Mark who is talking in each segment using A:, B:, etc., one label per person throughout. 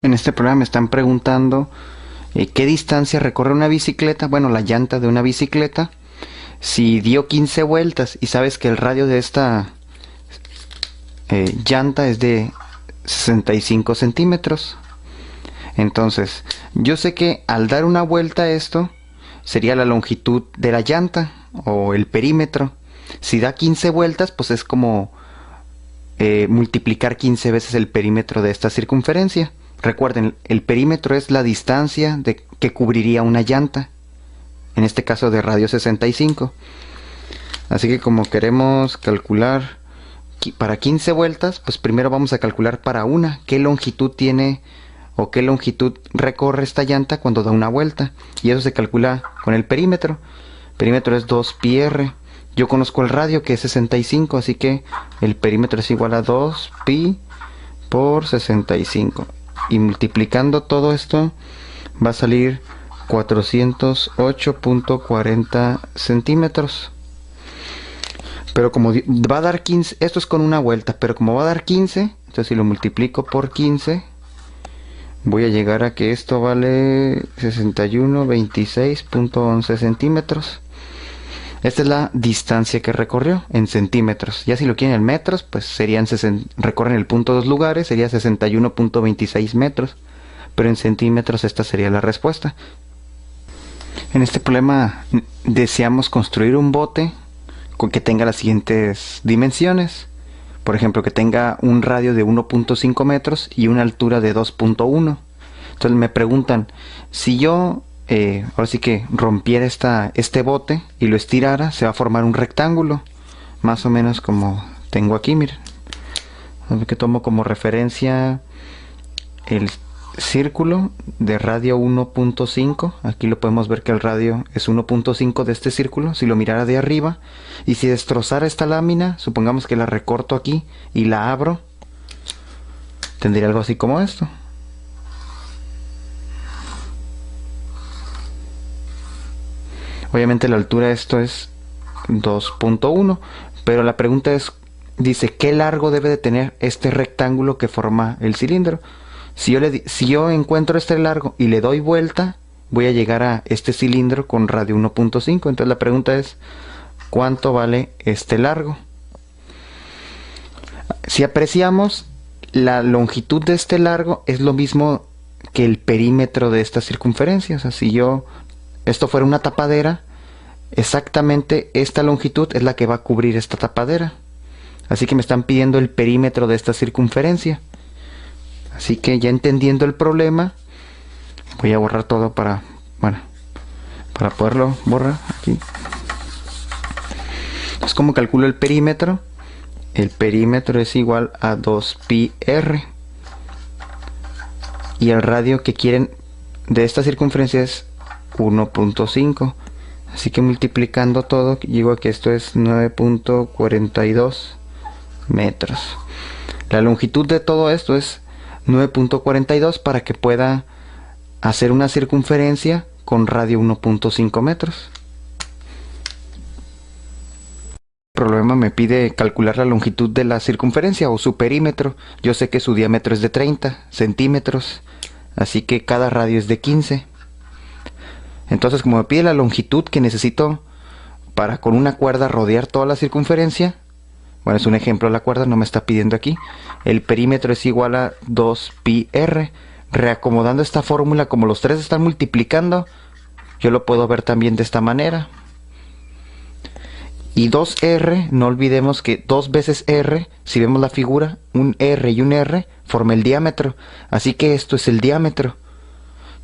A: En este programa me están preguntando qué distancia recorre una bicicleta, bueno, la llanta de una bicicleta, si dio 15 vueltas y sabes que el radio de esta llanta es de 65 centímetros. Entonces, yo sé que al dar una vuelta a esto sería la longitud de la llanta o el perímetro. Si da 15 vueltas, pues es como multiplicar 15 veces el perímetro de esta circunferencia. Recuerden, el perímetro es la distancia que cubriría una llanta, en este caso de radio 65. Así que como queremos calcular para 15 vueltas, pues primero vamos a calcular para una, qué longitud tiene o qué longitud recorre esta llanta cuando da una vuelta. Y eso se calcula con el perímetro. El perímetro es 2πr. Yo conozco el radio que es 65, así que el perímetro es igual a 2pi por 65. Y multiplicando todo esto va a salir 408.40 centímetros. Pero como va a dar 15, esto es con una vuelta, pero como va a dar 15, entonces si lo multiplico por 15, voy a llegar a que esto vale 6126.11 centímetros. Esta es la distancia que recorrió en centímetros. Ya si lo quieren en metros, pues serían recorren el punto dos lugares, sería 61.26 metros. Pero en centímetros esta sería la respuesta. En este problema deseamos construir un bote que tenga las siguientes dimensiones. Por ejemplo, que tenga un radio de 1.5 metros y una altura de 2.1. Entonces me preguntan, si yo ahora sí que rompiera este bote y lo estirara, se va a formar un rectángulo, más o menos como tengo aquí, miren. Que tomo como referencia el círculo de radio 1.5. Aquí lo podemos ver que el radio es 1.5 de este círculo, si lo mirara de arriba. Y si destrozara esta lámina, supongamos que la recorto aquí y la abro, tendría algo así como esto. Obviamente la altura de esto es 2.1, pero la pregunta es, dice, ¿qué largo debe de tener este rectángulo que forma el cilindro? Si yo encuentro este largo y le doy vuelta, voy a llegar a este cilindro con radio 1.5. Entonces la pregunta es, ¿cuánto vale este largo? Si apreciamos, la longitud de este largo es lo mismo que el perímetro de esta circunferencia. O sea, si esto fuera una tapadera, exactamente esta longitud es la que va a cubrir esta tapadera. Así que me están pidiendo el perímetro de esta circunferencia. Así que ya entendiendo el problema, voy a borrar todo para poderlo borrar aquí. Entonces, ¿cómo calculo el perímetro? El perímetro es igual a 2πr. Y el radio que quieren de esta circunferencia es 1.5. Así que multiplicando todo, llego a que esto es 9.42 metros. La longitud de todo esto es 9.42 para que pueda hacer una circunferencia con radio 1.5 metros. El problema me pide calcular la longitud de la circunferencia o su perímetro. Yo sé que su diámetro es de 30 centímetros, así que cada radio es de 15. Entonces, como me pide la longitud que necesito para con una cuerda rodear toda la circunferencia, bueno, es un ejemplo, la cuerda no me está pidiendo aquí, el perímetro es igual a 2πr. Reacomodando esta fórmula, como los tres están multiplicando, yo lo puedo ver también de esta manera. Y 2r, no olvidemos que 2 veces r, si vemos la figura, un r y un r forma el diámetro. Así que esto es el diámetro.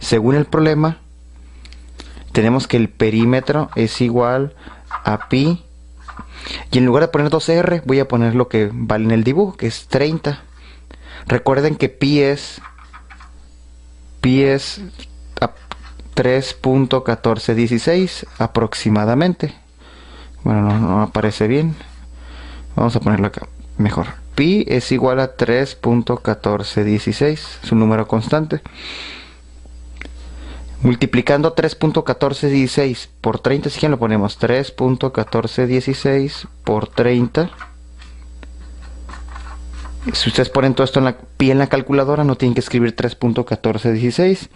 A: Según el problema, tenemos que el perímetro es igual a pi. Y en lugar de poner 2r, voy a poner lo que vale en el dibujo, que es 30. Recuerden que pi es 3.1416 aproximadamente. Bueno, no aparece bien. Vamos a ponerlo acá mejor. Pi es igual a 3.1416. Es un número constante. Multiplicando 3.1416 por 30, si lo ponemos 3.1416 por 30, Si ustedes ponen todo esto en pi en la calculadora, no tienen que escribir 3.1416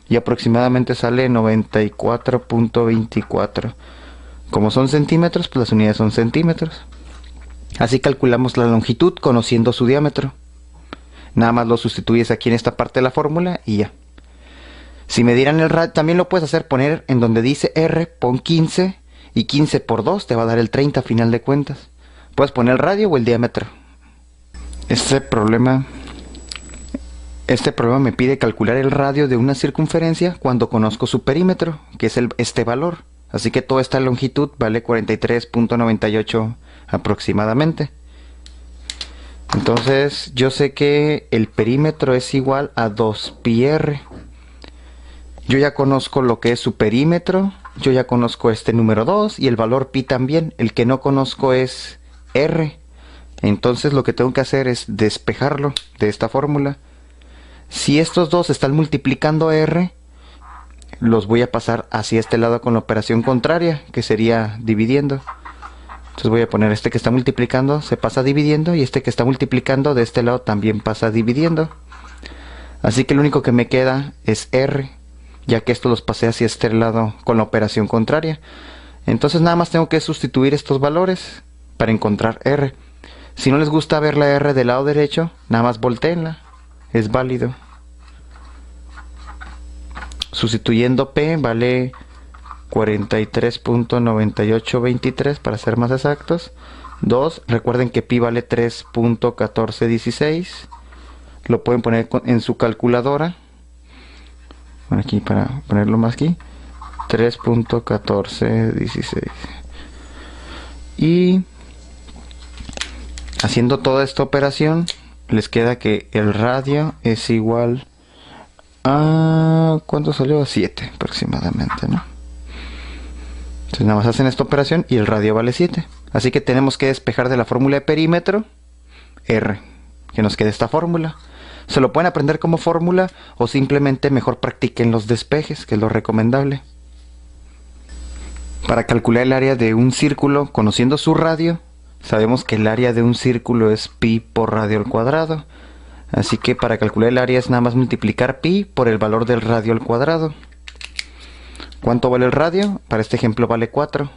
A: y aproximadamente sale 94.24. Como son centímetros, pues las unidades son centímetros. Así calculamos la longitud conociendo su diámetro. Nada más lo sustituyes aquí en esta parte de la fórmula y ya. Si me dieran el radio, también lo puedes hacer, poner en donde dice R, pon 15 y 15 por 2 te va a dar el 30 a final de cuentas. Puedes poner el radio o el diámetro. Este problema me pide calcular el radio de una circunferencia cuando conozco su perímetro, que es este valor. Así que toda esta longitud vale 43.98 aproximadamente. Entonces yo sé que el perímetro es igual a 2πr. Yo ya conozco lo que es su perímetro, yo ya conozco este número 2 y el valor pi también. El que no conozco es r. Entonces lo que tengo que hacer es despejarlo de esta fórmula. Si estos dos están multiplicando r, los voy a pasar hacia este lado con la operación contraria, que sería dividiendo. Entonces voy a poner este que está multiplicando, se pasa dividiendo, y este que está multiplicando de este lado también pasa dividiendo. Así que lo único que me queda es r, ya que esto los pasé hacia este lado con la operación contraria. Entonces nada más tengo que sustituir estos valores para encontrar r. Si no les gusta ver la r del lado derecho, nada más voltéenla, es válido. Sustituyendo p vale 43.9823 para ser más exactos. 2, recuerden que pi vale 3.1416. Lo pueden poner en su calculadora. Bueno, aquí para ponerlo más aquí. 3.1416. Y haciendo toda esta operación, les queda que el radio es igual a... ¿cuánto salió? A 7 aproximadamente, ¿no? Entonces nada más hacen esta operación y el radio vale 7. Así que tenemos que despejar de la fórmula de perímetro R, que nos quede esta fórmula. Se lo pueden aprender como fórmula o simplemente mejor practiquen los despejes, que es lo recomendable. Para calcular el área de un círculo, conociendo su radio, sabemos que el área de un círculo es pi por radio al cuadrado. Así que para calcular el área es nada más multiplicar pi por el valor del radio al cuadrado. ¿Cuánto vale el radio? Para este ejemplo vale 4.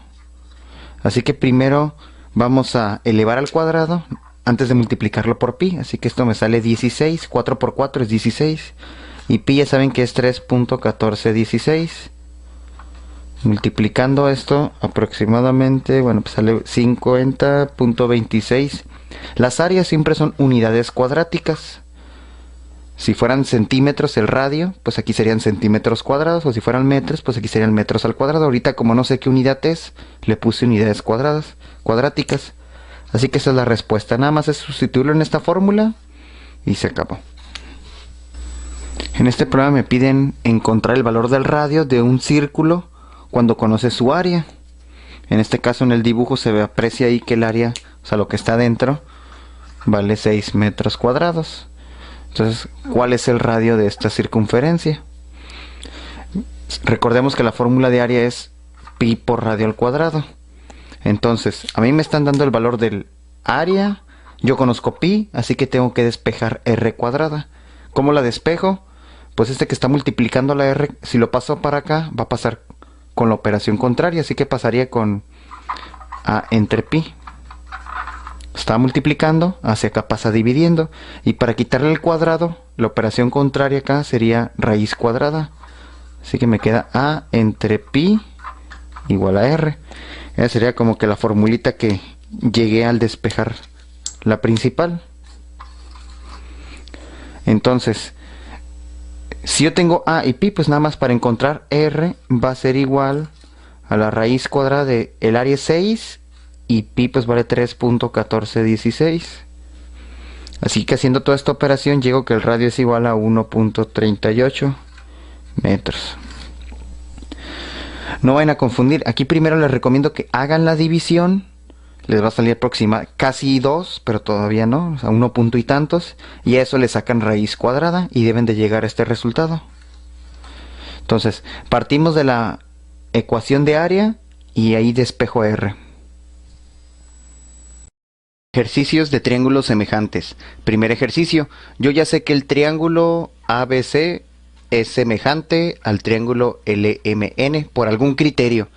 A: Así que primero vamos a elevar al cuadrado antes de multiplicarlo por pi. Así que esto me sale 16. 4 por 4 es 16. Y pi ya saben que es 3.1416. Multiplicando esto aproximadamente, bueno, pues sale 50.26. Las áreas siempre son unidades cuadráticas. Si fueran centímetros el radio, pues aquí serían centímetros cuadrados, o si fueran metros, pues aquí serían metros al cuadrado. Ahorita, como no sé qué unidad es, le puse unidades cuadráticas. Así que esa es la respuesta. Nada más es sustituirlo en esta fórmula y se acabó. En este problema me piden encontrar el valor del radio de un círculo cuando conoce su área. En este caso, en el dibujo se aprecia ahí que el área, o sea, lo que está dentro, vale 6 metros cuadrados. Entonces, ¿cuál es el radio de esta circunferencia? Recordemos que la fórmula de área es pi por radio al cuadrado. Entonces, a mí me están dando el valor del área. Yo conozco pi, así que tengo que despejar r cuadrada. ¿Cómo la despejo? Pues este que está multiplicando la r, si lo paso para acá, va a pasar con la operación contraria. Así que pasaría con a entre pi. Está multiplicando, hacia acá pasa dividiendo. Y para quitarle el cuadrado, la operación contraria acá sería raíz cuadrada. Así que me queda a entre pi igual a r. Esa sería como que la formulita que llegué al despejar la principal. Entonces, si yo tengo a y pi, pues nada más para encontrar r va a ser igual a la raíz cuadrada de el área 6 y pi pues vale 3.1416. Así que haciendo toda esta operación llego que el radio es igual a 1.38 metros. No vayan a confundir, aquí primero les recomiendo que hagan la división. Les va a salir casi 2, pero todavía no, o sea, 1 punto y tantos, y a eso le sacan raíz cuadrada y deben de llegar a este resultado. Entonces, partimos de la ecuación de área y ahí despejo r. Ejercicios de triángulos semejantes. Primer ejercicio. Yo ya sé que el triángulo ABC es semejante al triángulo LMN por algún criterio.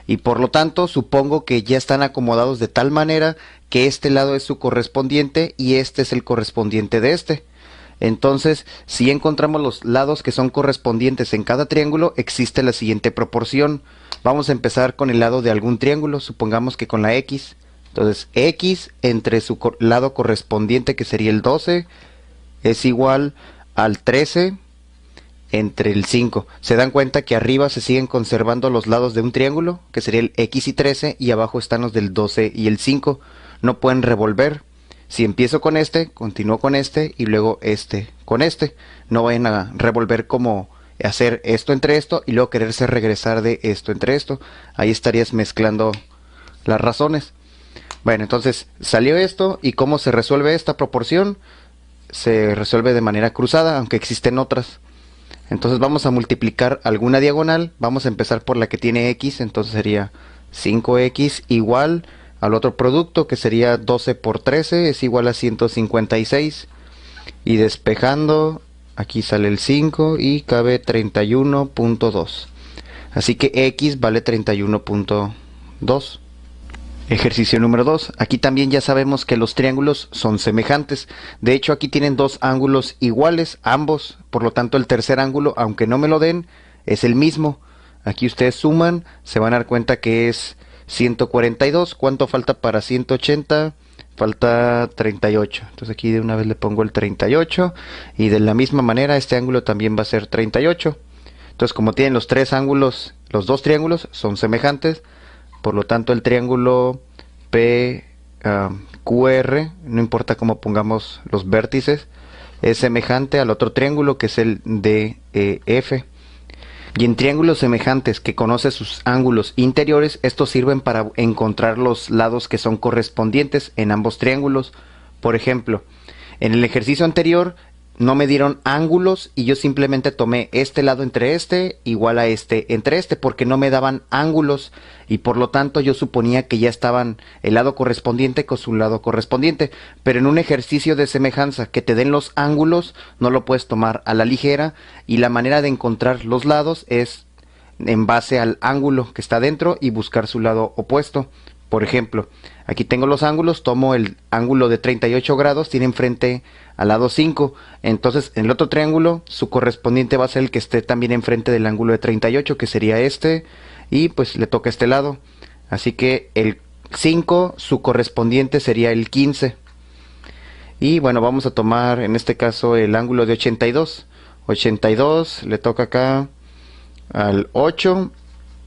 A: Y por lo tanto supongo que ya están acomodados de tal manera que este lado es su correspondiente y este es el correspondiente de este. Entonces, si encontramos los lados que son correspondientes en cada triángulo, existe la siguiente proporción. Vamos a empezar con el lado de algún triángulo, supongamos que con la X. Entonces, X entre su lado correspondiente, que sería el 12, es igual al 13 entre el 5. Se dan cuenta que arriba se siguen conservando los lados de un triángulo, que sería el X y 13, y abajo están los del 12 y el 5. No pueden revolver. Si empiezo con este, continúo con este y luego este con este. No vayan a revolver como hacer esto entre esto y luego quererse regresar de esto entre esto. Ahí estarías mezclando las razones. Bueno, entonces salió esto, y ¿cómo se resuelve esta proporción? Se resuelve de manera cruzada, aunque existen otras. Entonces vamos a multiplicar alguna diagonal. Vamos a empezar por la que tiene X, entonces sería 5X igual al otro producto, que sería 12 por 13, es igual a 156. Y despejando, aquí sale el 5 y cabe 31.2. Así que X vale 31.2. Ejercicio número 2. Aquí también ya sabemos que los triángulos son semejantes. De hecho, aquí tienen dos ángulos iguales, ambos. Por lo tanto, el tercer ángulo, aunque no me lo den, es el mismo. Aquí ustedes suman, se van a dar cuenta que es 142. ¿Cuánto falta para 180? Falta 38. Entonces aquí de una vez le pongo el 38. Y de la misma manera, este ángulo también va a ser 38. Entonces, como tienen los tres ángulos, los dos triángulos son semejantes. Por lo tanto, el triángulo PQR, no importa cómo pongamos los vértices, es semejante al otro triángulo, que es el DEF. Y en triángulos semejantes que conocen sus ángulos interiores, estos sirven para encontrar los lados que son correspondientes en ambos triángulos. Por ejemplo, en el ejercicio anterior no me dieron ángulos y yo simplemente tomé este lado entre este igual a este entre este, porque no me daban ángulos, y por lo tanto yo suponía que ya estaban el lado correspondiente con su lado correspondiente. Pero en un ejercicio de semejanza que te den los ángulos, no lo puedes tomar a la ligera, y la manera de encontrar los lados es en base al ángulo que está dentro y buscar su lado opuesto. Por ejemplo, aquí tengo los ángulos, tomo el ángulo de 38 grados, tiene enfrente al lado 5, entonces en el otro triángulo su correspondiente va a ser el que esté también enfrente del ángulo de 38, que sería este, y pues le toca este lado. Así que el 5, su correspondiente sería el 15. Y bueno, vamos a tomar en este caso el ángulo de 82. 82 le toca acá al 8.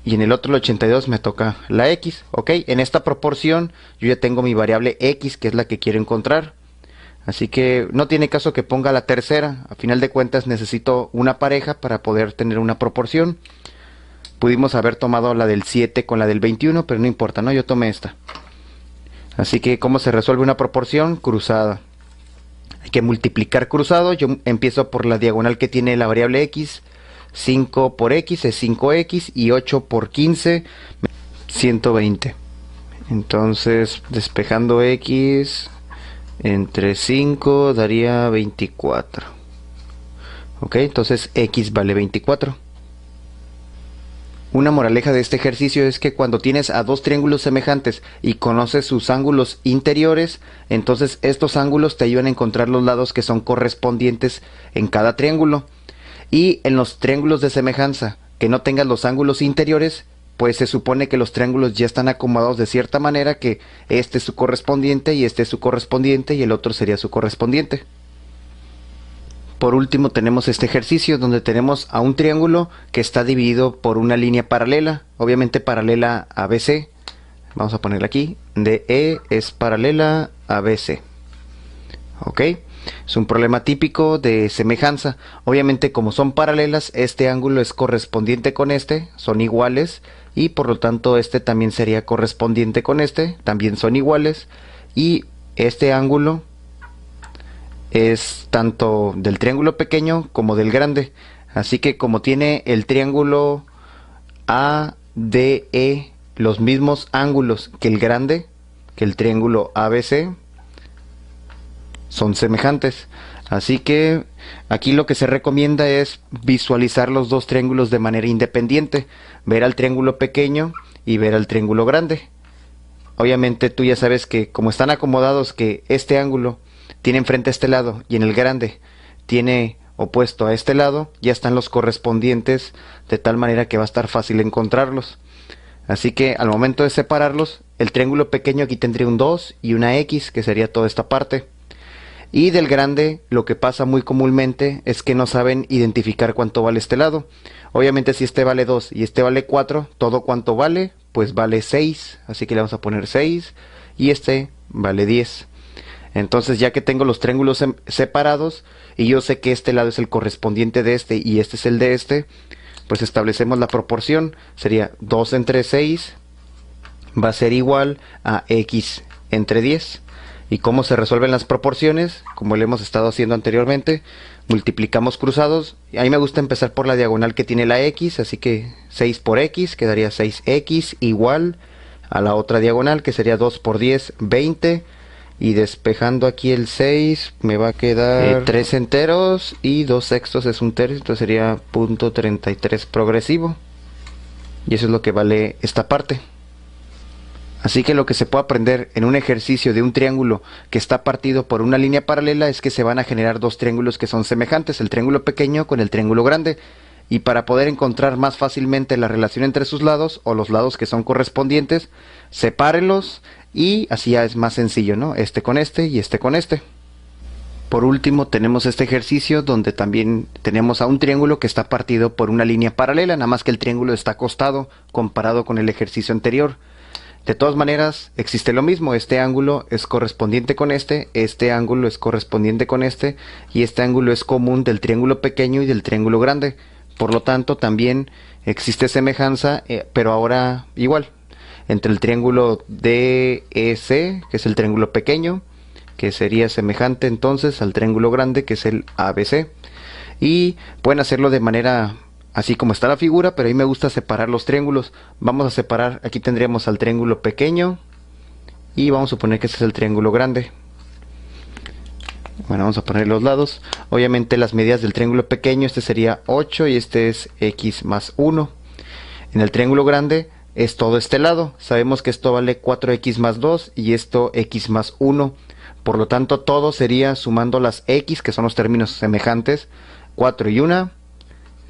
A: Y en el otro, el 82, me toca la X. Ok, en esta proporción yo ya tengo mi variable X, que es la que quiero encontrar. Así que no tiene caso que ponga la tercera. A final de cuentas necesito una pareja para poder tener una proporción. Pudimos haber tomado la del 7 con la del 21, pero no importa, ¿no? Yo tomé esta. Así que, ¿cómo se resuelve una proporción? Cruzada. Hay que multiplicar cruzado. Yo empiezo por la diagonal que tiene la variable X. 5 por X es 5X y 8 por 15, 120. Entonces, despejando X entre 5 daría 24. Ok, entonces X vale 24. Una moraleja de este ejercicio es que cuando tienes a dos triángulos semejantes y conoces sus ángulos interiores, entonces estos ángulos te ayudan a encontrar los lados que son correspondientes en cada triángulo. Y en los triángulos de semejanza que no tengan los ángulos interiores, pues se supone que los triángulos ya están acomodados de cierta manera que este es su correspondiente y este es su correspondiente y el otro sería su correspondiente. Por último tenemos este ejercicio donde tenemos a un triángulo que está dividido por una línea paralela, obviamente paralela a BC. Vamos a ponerla aquí, DE es paralela a BC. Ok. Es un problema típico de semejanza. Obviamente, como son paralelas, este ángulo es correspondiente con este, son iguales, y por lo tanto este también sería correspondiente con este, también son iguales, y este ángulo es tanto del triángulo pequeño como del grande. Así que como tiene el triángulo ADE los mismos ángulos que el grande, que el triángulo ABC, son semejantes. Así que aquí lo que se recomienda es visualizar los dos triángulos de manera independiente, ver al triángulo pequeño y ver al triángulo grande. Obviamente tú ya sabes que como están acomodados, que este ángulo tiene enfrente a este lado y en el grande tiene opuesto a este lado, ya están los correspondientes, de tal manera que va a estar fácil encontrarlos. Así que al momento de separarlos, el triángulo pequeño aquí tendría un 2 y una X, que sería toda esta parte. Y del grande, lo que pasa muy comúnmente es que no saben identificar cuánto vale este lado. Obviamente si este vale 2 y este vale 4, todo cuánto vale, pues vale 6. Así que le vamos a poner 6 y este vale 10. Entonces ya que tengo los triángulos separados y yo sé que este lado es el correspondiente de este y este es el de este, pues establecemos la proporción. Sería 2 entre 6 va a ser igual a X entre 10. ¿Y cómo se resuelven las proporciones? Como lo hemos estado haciendo anteriormente, multiplicamos cruzados. A mí me gusta empezar por la diagonal que tiene la X, así que 6 por X quedaría 6X igual a la otra diagonal, que sería 2 por 10, 20. Y despejando aquí el 6 me va a quedar 3 enteros y 2 sextos es un tercio, entonces sería .33 progresivo. Y eso es lo que vale esta parte. Así que lo que se puede aprender en un ejercicio de un triángulo que está partido por una línea paralela es que se van a generar dos triángulos que son semejantes, el triángulo pequeño con el triángulo grande. Y para poder encontrar más fácilmente la relación entre sus lados o los lados que son correspondientes, sepárenlos y así ya es más sencillo, ¿no? Este con este y este con este. Por último tenemos este ejercicio donde también tenemos a un triángulo que está partido por una línea paralela, nada más que el triángulo está acostado comparado con el ejercicio anterior. De todas maneras existe lo mismo, este ángulo es correspondiente con este ángulo es correspondiente con este y este ángulo es común del triángulo pequeño y del triángulo grande. Por lo tanto también existe semejanza, pero ahora igual, entre el triángulo DEC, que es el triángulo pequeño, que sería semejante entonces al triángulo grande, que es el ABC. Y pueden hacerlo de manera así como está la figura, pero a mí me gusta separar los triángulos. Vamos a separar, aquí tendríamos al triángulo pequeño y vamos a suponer que este es el triángulo grande. Bueno, vamos a poner los lados. Obviamente las medidas del triángulo pequeño, este sería 8 y este es X más 1. En el triángulo grande es todo este lado. Sabemos que esto vale 4X más 2 y esto X más 1. Por lo tanto todo sería sumando las X, que son los términos semejantes. 4 y 1,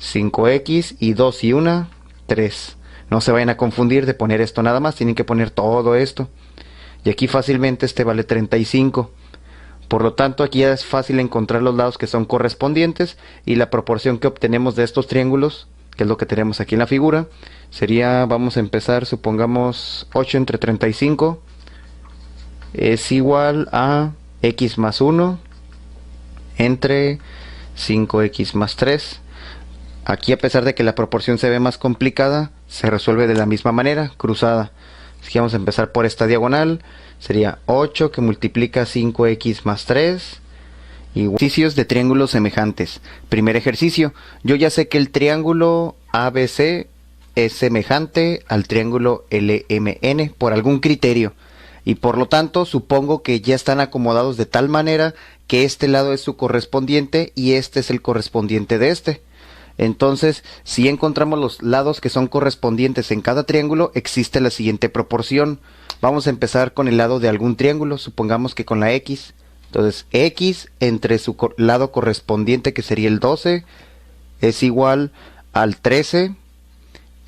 A: 5X y 2 y 1, 3. No se vayan a confundir de poner esto nada más, tienen que poner todo esto. Y aquí fácilmente este vale 35. Por lo tanto aquí ya es fácil encontrar los lados que son correspondientes y la proporción que obtenemos de estos triángulos, que es lo que tenemos aquí en la figura, sería, vamos a empezar, supongamos 8 entre 35 es igual a X más 1 entre 5X más 3. Aquí, a pesar de que la proporción se ve más complicada, se resuelve de la misma manera, cruzada. Así que vamos a empezar por esta diagonal. Sería 8 que multiplica 5X más 3. Y ejercicios de triángulos semejantes. Primer ejercicio. Yo ya sé que el triángulo ABC es semejante al triángulo LMN por algún criterio. Y por lo tanto supongo que ya están acomodados de tal manera que este lado es su correspondiente y este es el correspondiente de este. Entonces, si encontramos los lados que son correspondientes en cada triángulo, existe la siguiente proporción. Vamos a empezar con el lado de algún triángulo, supongamos que con la X. Entonces, X entre su lado correspondiente, que sería el 12, es igual al 13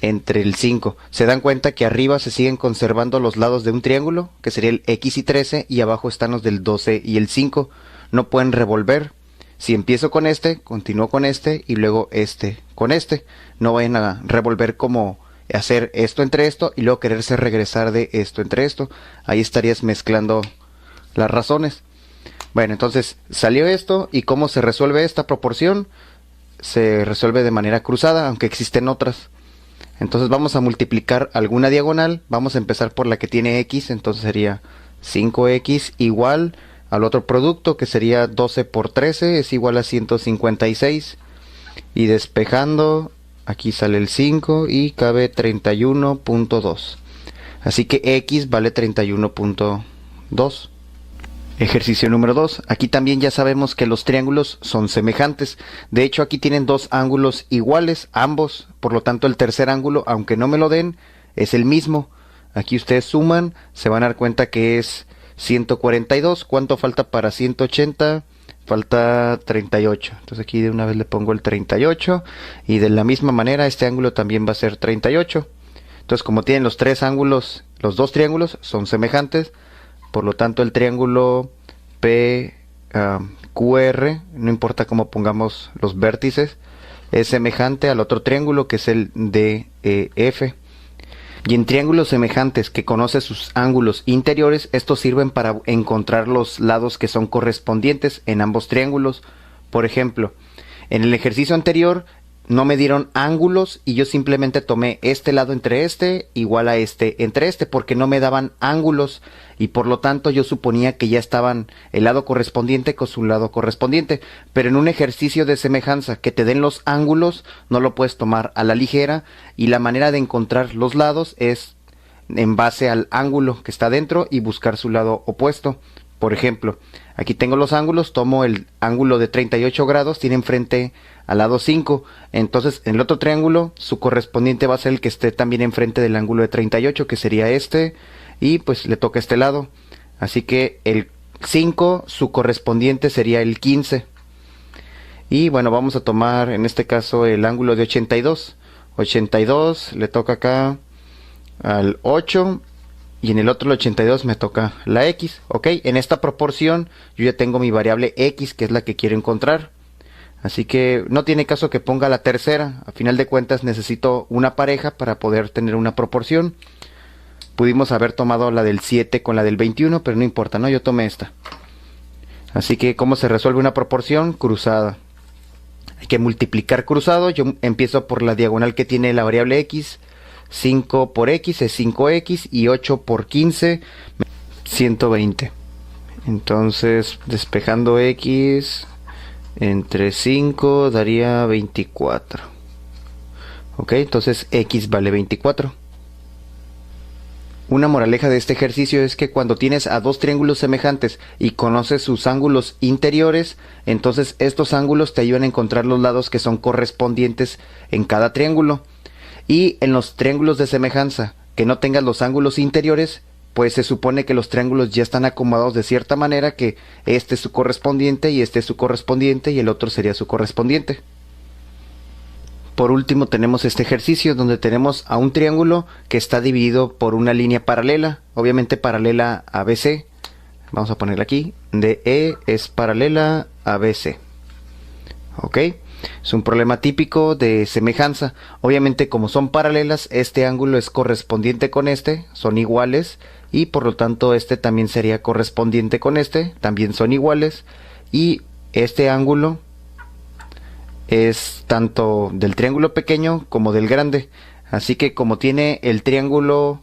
A: entre el 5. Se dan cuenta que arriba se siguen conservando los lados de un triángulo, que sería el X y 13, y abajo están los del 12 y el 5. No pueden revolver. Si empiezo con este, continúo con este y luego este con este. No vayan a revolver como hacer esto entre esto y luego quererse regresar de esto entre esto. Ahí estarías mezclando las razones. Bueno, entonces salió esto. ¿Y cómo se resuelve esta proporción? Se resuelve de manera cruzada, aunque existen otras. Entonces vamos a multiplicar alguna diagonal. Vamos a empezar por la que tiene X. Entonces sería 5X igual al otro producto, que sería 12 por 13 es igual a 156. Y despejando, aquí sale el 5 y cabe 31.2. Así que X vale 31.2. Ejercicio número 2. Aquí también ya sabemos que los triángulos son semejantes. De hecho, aquí tienen dos ángulos iguales, ambos. Por lo tanto, el tercer ángulo, aunque no me lo den, es el mismo. Aquí ustedes suman, se van a dar cuenta que es 142. ¿Cuánto falta para 180? Falta 38. Entonces aquí de una vez le pongo el 38. Y de la misma manera, este ángulo también va a ser 38. Entonces, como tienen los tres ángulos, los dos triángulos son semejantes. Por lo tanto, el triángulo PQR, no importa cómo pongamos los vértices, es semejante al otro triángulo que es el DEF. Y en triángulos semejantes que conoce sus ángulos interiores, estos sirven para encontrar los lados que son correspondientes en ambos triángulos. Por ejemplo, en el ejercicio anterior no me dieron ángulos y yo simplemente tomé este lado entre este igual a este entre este porque no me daban ángulos y por lo tanto yo suponía que ya estaban el lado correspondiente con su lado correspondiente. Pero en un ejercicio de semejanza que te den los ángulos no lo puedes tomar a la ligera y la manera de encontrar los lados es en base al ángulo que está dentro y buscar su lado opuesto. Por ejemplo, aquí tengo los ángulos, tomo el ángulo de 38 grados, tiene enfrente al lado 5, entonces en el otro triángulo su correspondiente va a ser el que esté también enfrente del ángulo de 38, que sería este, y pues le toca este lado. Así que el 5, su correspondiente sería el 15. Y bueno, vamos a tomar en este caso el ángulo de 82. 82 le toca acá al 8. Y en el otro, el 82, me toca la X, ¿ok? En esta proporción yo ya tengo mi variable X, que es la que quiero encontrar. Así que no tiene caso que ponga la tercera. A final de cuentas necesito una pareja para poder tener una proporción. Pudimos haber tomado la del 7 con la del 21, pero no importa, ¿no? Yo tomé esta. Así que, ¿cómo se resuelve una proporción? Cruzada. Hay que multiplicar cruzado. Yo empiezo por la diagonal que tiene la variable X. 5 por X es 5X y 8 por 15, 120. Entonces, despejando X entre 5 daría 24. Ok, entonces X vale 24. Una moraleja de este ejercicio es que cuando tienes a dos triángulos semejantes y conoces sus ángulos interiores, entonces estos ángulos te ayudan a encontrar los lados que son correspondientes en cada triángulo. Y en los triángulos de semejanza que no tengan los ángulos interiores, pues se supone que los triángulos ya están acomodados de cierta manera que este es su correspondiente y este es su correspondiente y el otro sería su correspondiente. Por último tenemos este ejercicio donde tenemos a un triángulo que está dividido por una línea paralela, obviamente paralela a BC. Vamos a ponerla aquí, DE es paralela a BC. ¿Ok? Es un problema típico de semejanza. Obviamente, como son paralelas, este ángulo es correspondiente con este, son iguales, y por lo tanto este también sería correspondiente con este, también son iguales, y este ángulo es tanto del triángulo pequeño como del grande. Así que como tiene el triángulo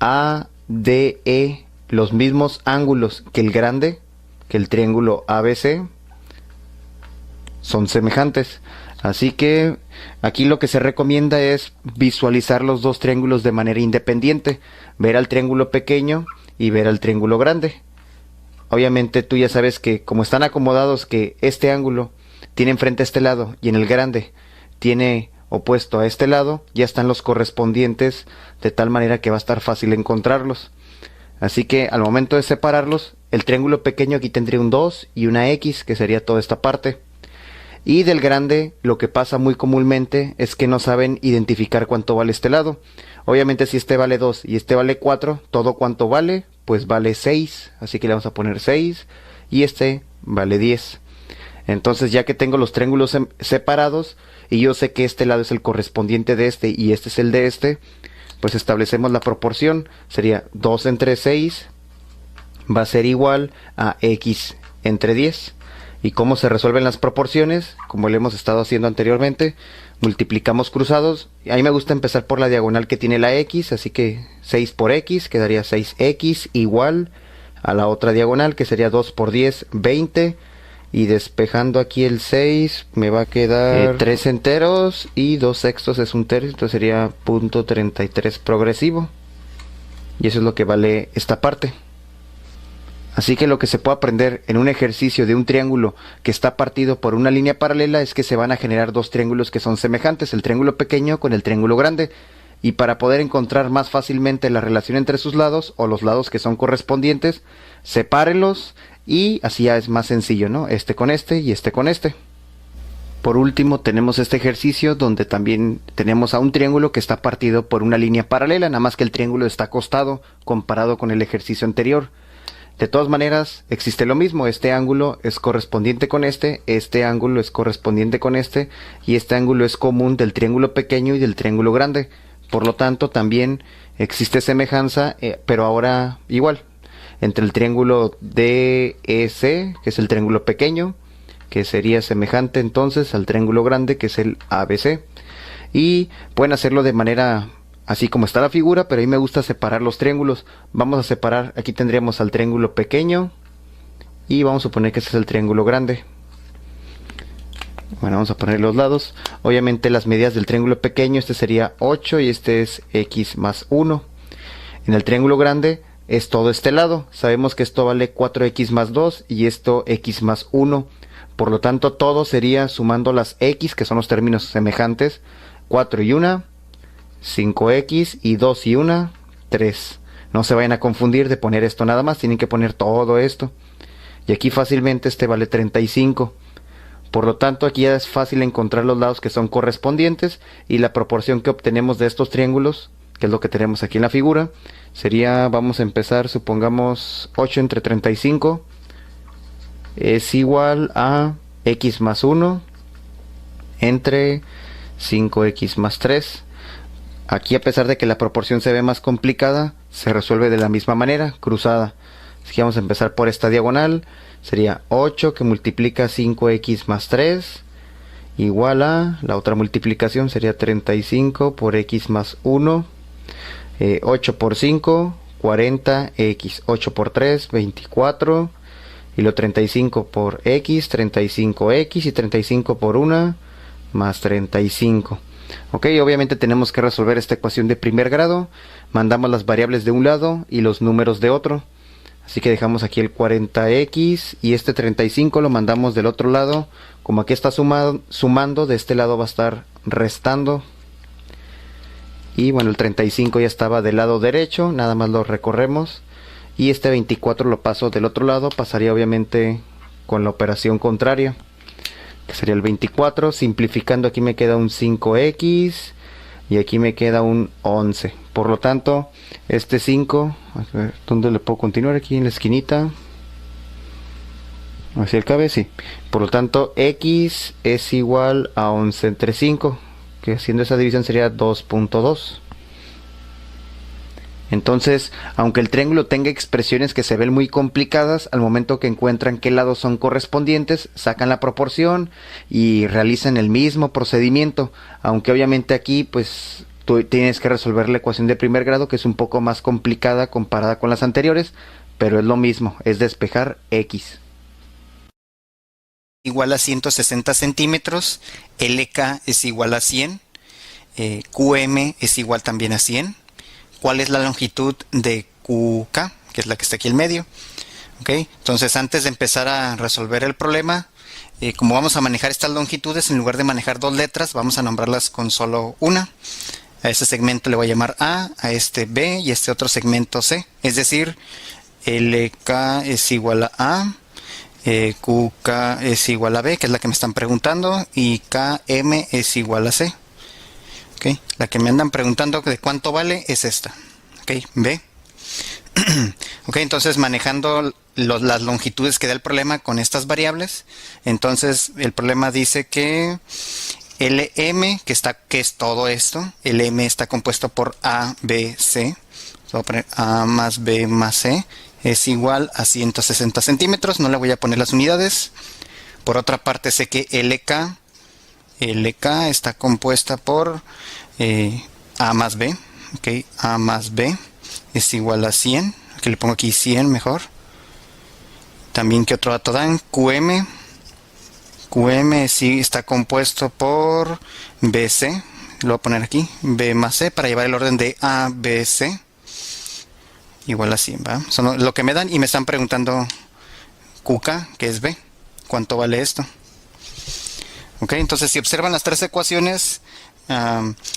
A: ADE los mismos ángulos que el grande, que el triángulo ABC, son semejantes. Así que aquí lo que se recomienda es visualizar los dos triángulos de manera independiente, ver al triángulo pequeño y ver al triángulo grande. Obviamente tú ya sabes que como están acomodados que este ángulo tiene enfrente a este lado y en el grande tiene opuesto a este lado, ya están los correspondientes de tal manera que va a estar fácil encontrarlos. Así que al momento de separarlos, el triángulo pequeño aquí tendría un 2 y una X, que sería toda esta parte. Y del grande, lo que pasa muy comúnmente es que no saben identificar cuánto vale este lado. Obviamente si este vale 2 y este vale 4, todo cuánto vale, pues vale 6. Así que le vamos a poner 6 y este vale 10. Entonces ya que tengo los triángulos separados y yo sé que este lado es el correspondiente de este y este es el de este, pues establecemos la proporción. Sería 2 entre 6 va a ser igual a X entre 10. ¿Y cómo se resuelven las proporciones? Como lo hemos estado haciendo anteriormente, multiplicamos cruzados. A mí me gusta empezar por la diagonal que tiene la X, así que 6 por X quedaría 6X igual a la otra diagonal que sería 2 por 10, 20. Y despejando aquí el 6 me va a quedar 3 enteros y 2 sextos es un tercio, entonces sería .33 progresivo. Y eso es lo que vale esta parte. Así que lo que se puede aprender en un ejercicio de un triángulo que está partido por una línea paralela es que se van a generar dos triángulos que son semejantes, el triángulo pequeño con el triángulo grande. Y para poder encontrar más fácilmente la relación entre sus lados o los lados que son correspondientes, sepárenlos y así ya es más sencillo, ¿no? Este con este y este con este. Por último tenemos este ejercicio donde también tenemos a un triángulo que está partido por una línea paralela, nada más que el triángulo está acostado comparado con el ejercicio anterior. De todas maneras, existe lo mismo, este ángulo es correspondiente con este ángulo es correspondiente con y este ángulo es común del triángulo pequeño y del triángulo grande. Por lo tanto, también existe semejanza, pero ahora igual, entre el triángulo DEC, que es el triángulo pequeño, que sería semejante entonces al triángulo grande, que es el ABC. Y pueden hacerlo de manera así como está la figura, pero a mí me gusta separar los triángulos. Vamos a separar, aquí tendríamos al triángulo pequeño y vamos a suponer que este es el triángulo grande. Bueno, vamos a poner los lados. Obviamente las medidas del triángulo pequeño, este sería 8 y este es x más 1. En el triángulo grande es todo este lado. Sabemos que esto vale 4x más 2 y esto x más 1. Por lo tanto, todo sería sumando las x, que son los términos semejantes. 4 y 1, 5x y 2 y 1, 3. No se vayan a confundir de poner esto nada más, tienen que poner todo esto. Y aquí fácilmente este vale 35. Por lo tanto, aquí ya es fácil encontrar los lados que son correspondientes y la proporción que obtenemos de estos triángulos, que es lo que tenemos aquí en la figura, sería, vamos a empezar, supongamos 8 entre 35 es igual a x más 1 entre 5x más 3. Aquí, a pesar de que la proporción se ve más complicada, se resuelve de la misma manera, cruzada. Así que vamos a empezar por esta diagonal. Sería 8 que multiplica 5x más 3 igual a, la otra multiplicación sería 35 por x más 1. 8 por 5, 40x. 8 por 3, 24. Y lo 35 por x, 35x. Y 35 por 1, más 35. Ok, obviamente tenemos que resolver esta ecuación de primer grado. Mandamos las variables de un lado y los números de otro. Así que dejamos aquí el 40x y este 35 lo mandamos del otro lado. Como aquí está sumando, de este lado va a estar restando. Y bueno, el 35 ya estaba del lado derecho, nada más lo recorremos. Y este 24 lo paso del otro lado, pasaría obviamente con la operación contraria, que sería el 24. Simplificando, aquí me queda un 5x y aquí me queda un 11. Por lo tanto, este 5, a ver, ¿dónde le puedo continuar? Aquí en la esquinita. Hacia el cabe, sí. Por lo tanto, x es igual a 11 entre 5, que haciendo esa división sería 2.2. Entonces, aunque el triángulo tenga expresiones que se ven muy complicadas, al momento que encuentran qué lados son correspondientes, sacan la proporción y realizan el mismo procedimiento. Aunque obviamente aquí, pues, tú tienes que resolver la ecuación de primer grado, que es un poco más complicada comparada con las anteriores, pero es lo mismo, es despejar x.
B: Igual a 160 centímetros, LK es igual a 100, QM es igual también a 100. ¿Cuál es la longitud de QK? Que es la que está aquí en medio. ¿Okay? Entonces, antes de empezar a resolver el problema, como vamos a manejar estas longitudes, en lugar de manejar dos letras, vamos a nombrarlas con solo una. A este segmento le voy a llamar A este B y a este otro segmento C. Es decir, LK es igual a QK es igual a B, que es la que me están preguntando, y KM es igual a C. Okay. La que me andan preguntando de cuánto vale es esta. Okay. B. Okay, entonces manejando las longitudes que da el problema con estas variables, entonces el problema dice que LM, que es todo esto, LM está compuesto por A, B, C. Voy a poner A más B más C. Es igual a 160 centímetros. No le voy a poner las unidades. Por otra parte, sé que LK está compuesta por A más B. Okay, A más B es igual a 100. Aquí le pongo aquí 100 mejor. También, ¿qué otro dato dan? QM sí está compuesto por BC. Lo voy a poner aquí, B más C, para llevar el orden de A, B, C. igual a 100, ¿va? Son lo que me dan y me están preguntando QK, que es B. ¿Cuánto vale esto? Ok, entonces si observan las tres ecuaciones,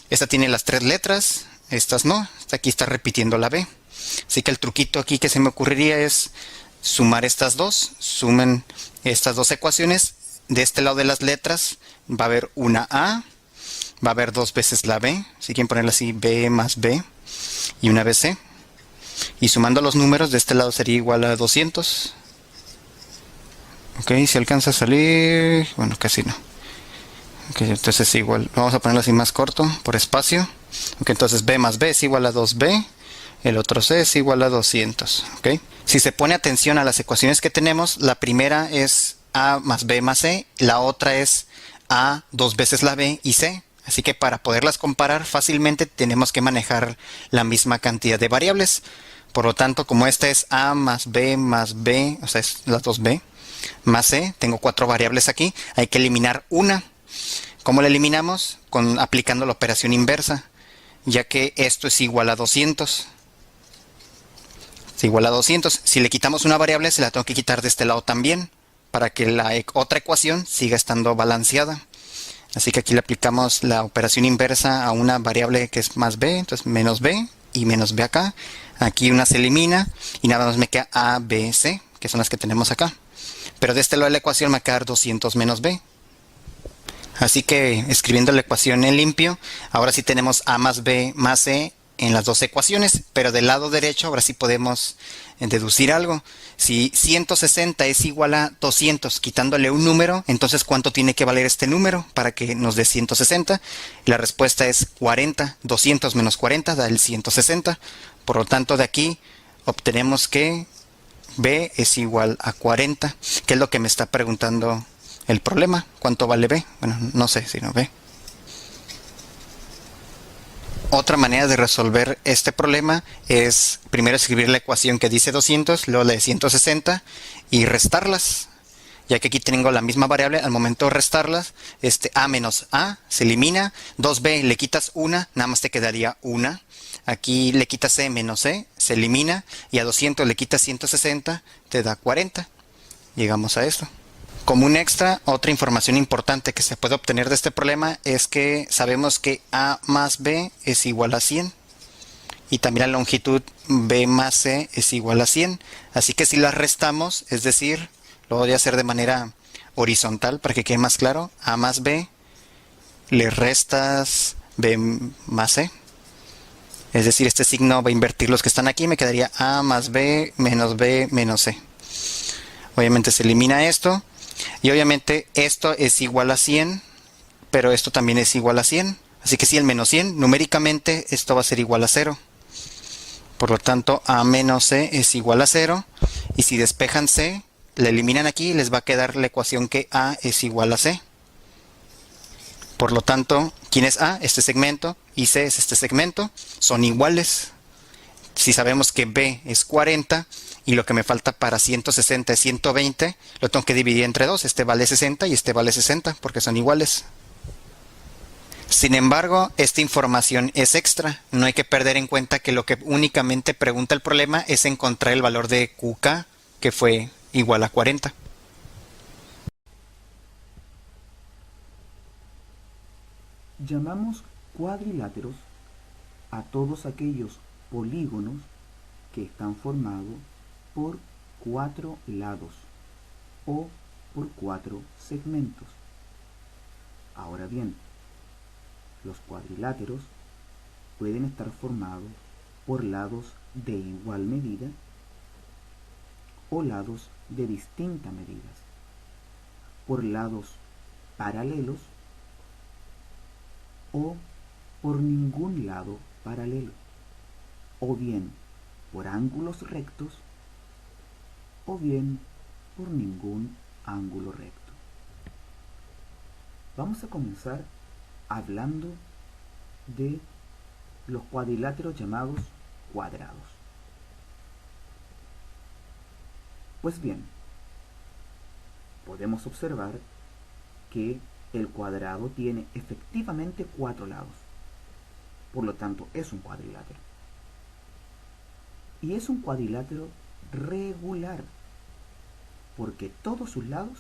B: esta tiene las tres letras, estas no, aquí está repitiendo la B. Así que el truquito aquí que se me ocurriría es sumar estas dos, sumen estas dos ecuaciones. De este lado de las letras va a haber una A, va a haber dos veces la B, si quieren ponerla así, B más B y una vez C. Y sumando los números, de este lado sería igual a 200. Ok, si alcanza a salir, bueno, casi no. Ok, entonces igual, vamos a ponerlo así más corto, por espacio. Ok, entonces B más B es igual a 2B, el otro C es igual a 200. Ok, si se pone atención a las ecuaciones que tenemos, la primera es A más B más C, la otra es A dos veces la B y C. Así que para poderlas comparar fácilmente tenemos que manejar la misma cantidad de variables. Por lo tanto, como esta es A más B, o sea, es las 2B, más C, tengo 4 variables aquí, hay que eliminar una. ¿Cómo la eliminamos? Aplicando la operación inversa, ya que esto es igual a 200. Es igual a 200. Si le quitamos una variable, se la tengo que quitar de este lado también, para que la otra ecuación siga estando balanceada. Así que aquí le aplicamos la operación inversa a una variable que es más B, entonces menos B y menos B acá. Aquí una se elimina y nada más me queda A, B, C, que son las que tenemos acá. Pero de este lado de la ecuación me va a quedar 200 menos B. Así que escribiendo la ecuación en limpio, ahora sí tenemos A más B más C en las dos ecuaciones, pero del lado derecho ahora sí podemos deducir algo. Si 160 es igual a 200, quitándole un número, entonces ¿cuánto tiene que valer este número para que nos dé 160? La respuesta es 40. 200 menos 40 da el 160. Por lo tanto, de aquí obtenemos que B es igual a 40, que es lo que me está preguntando el problema. ¿Cuánto vale B? Bueno, no sé si no B. Otra manera de resolver este problema es primero escribir la ecuación que dice 200, luego la de 160 y restarlas. Ya que aquí tengo la misma variable, al momento de restarlas, A menos A se elimina, 2B le quitas una, nada más te quedaría una. Aquí le quitas C menos C, se elimina, y a 200 le quitas 160, te da 40. Llegamos a esto. Como un extra, otra información importante que se puede obtener de este problema es que sabemos que A más B es igual a 100 y también la longitud B más C es igual a 100. Así que si las restamos, es decir, lo voy a hacer de manera horizontal para que quede más claro, A más B, le restas B más C. Es decir, este signo va a invertir los que están aquí, me quedaría A más B menos C. Obviamente se elimina esto. Y obviamente esto es igual a 100, pero esto también es igual a 100. Así que si el menos 100, numéricamente esto va a ser igual a 0. Por lo tanto, A menos C es igual a 0. Y si despejan C, la eliminan aquí y les va a quedar la ecuación que A es igual a C. Por lo tanto, ¿quién es A? Este segmento. Y C es este segmento. Son iguales. Si sabemos que B es 40 y lo que me falta para 160 es 120, lo tengo que dividir entre dos. Este vale 60 y este vale 60 porque son iguales. Sin embargo, esta información es extra. No hay que perder en cuenta que lo que únicamente pregunta el problema es encontrar el valor de QK, que fue igual a 40.
C: Llamamos cuadriláteros a todos aquellos polígonos que están formados por 4 lados o por 4 segmentos. Ahora bien, los cuadriláteros pueden estar formados por lados de igual medida o lados de distintas medidas, por lados paralelos o por ningún lado paralelo, o bien por ángulos rectos o bien por ningún ángulo recto. Vamos a comenzar hablando de los cuadriláteros llamados cuadrados. Pues bien, podemos observar que el cuadrado tiene efectivamente 4 lados, por lo tanto es un cuadrilátero. Y es un cuadrilátero regular, porque todos sus lados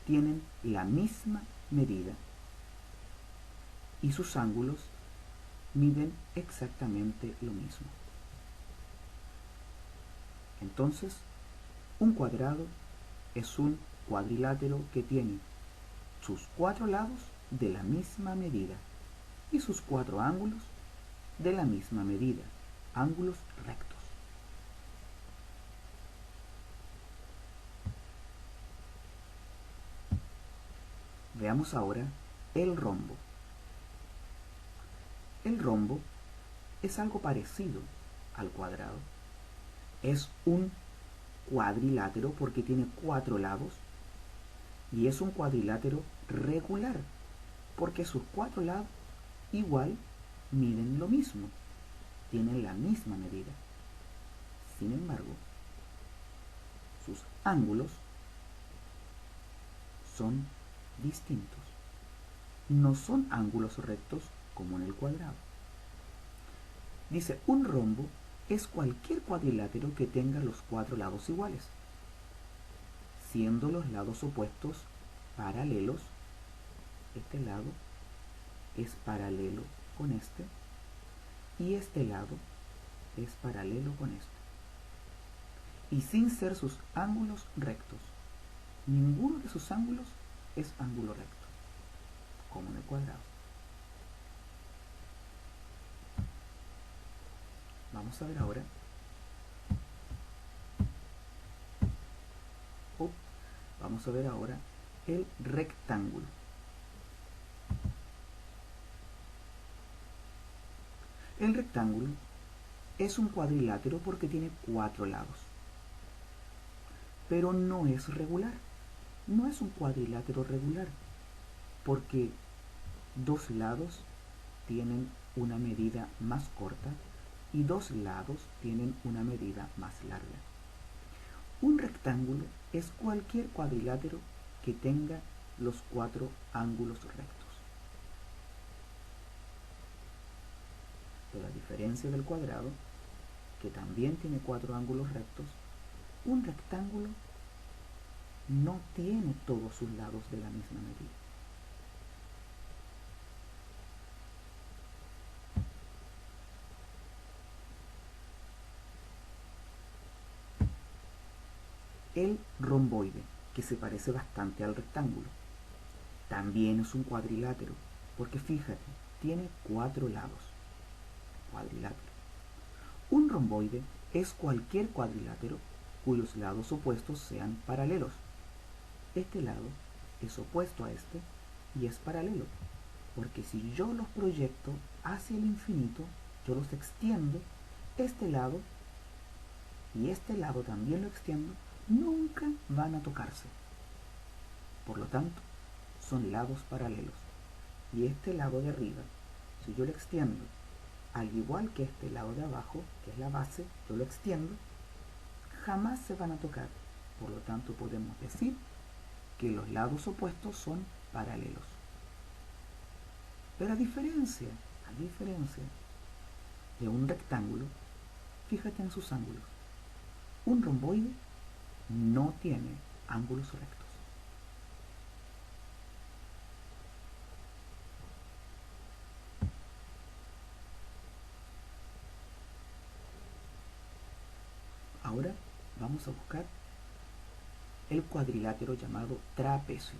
C: tienen la misma medida y sus ángulos miden exactamente lo mismo. Entonces, un cuadrado es un cuadrilátero que tiene sus 4 lados de la misma medida y sus 4 ángulos de la misma medida, ángulos rectos. Veamos ahora el rombo. El rombo es algo parecido al cuadrado. Es un cuadrilátero porque tiene 4 lados y es un cuadrilátero regular porque sus 4 lados igual miden lo mismo, tienen la misma medida. Sin embargo, sus ángulos son distintos. No son ángulos rectos como en el cuadrado. Dice, un rombo es cualquier cuadrilátero que tenga los 4 lados iguales, siendo los lados opuestos paralelos. Este lado es paralelo con este y este lado es paralelo con este. Y sin ser sus ángulos rectos. Ninguno de sus ángulos es ángulo recto, como en el cuadrado. Vamos a ver ahora vamos a ver ahora el rectángulo. El rectángulo es un cuadrilátero porque tiene 4 lados, pero no es regular. No es un cuadrilátero regular porque 2 lados tienen una medida más corta y 2 lados tienen una medida más larga. Un rectángulo es cualquier cuadrilátero que tenga los 4 ángulos rectos. Pero a diferencia del cuadrado, que también tiene 4 ángulos rectos, un rectángulo no tiene todos sus lados de la misma medida. El romboide, que se parece bastante al rectángulo, también es un cuadrilátero, porque fíjate, tiene 4 lados. Cuadrilátero. Un romboide es cualquier cuadrilátero cuyos lados opuestos sean paralelos. Este lado es opuesto a este y es paralelo, porque si yo los proyecto hacia el infinito, yo los extiendo, este lado y este lado también lo extiendo, nunca van a tocarse. Por lo tanto, son lados paralelos. Y este lado de arriba, si yo lo extiendo, al igual que este lado de abajo, que es la base, yo lo extiendo, jamás se van a tocar. Por lo tanto, podemos decir que los lados opuestos son paralelos. Pero a diferencia de un rectángulo, fíjate en sus ángulos. Un romboide no tiene ángulos rectos. Ahora vamos a buscar el cuadrilátero llamado trapecio.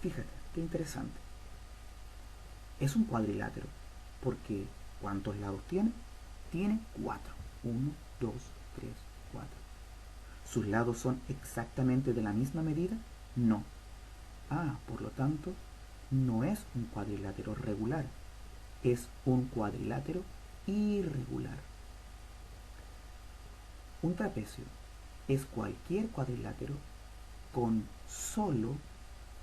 C: Fíjate, qué interesante. Es un cuadrilátero porque ¿cuántos lados tiene? Tiene 4. 1, 2, 3, 4. ¿Sus lados son exactamente de la misma medida? No. Por lo tanto, no es un cuadrilátero regular. Es un cuadrilátero irregular. Un trapecio es cualquier cuadrilátero con solo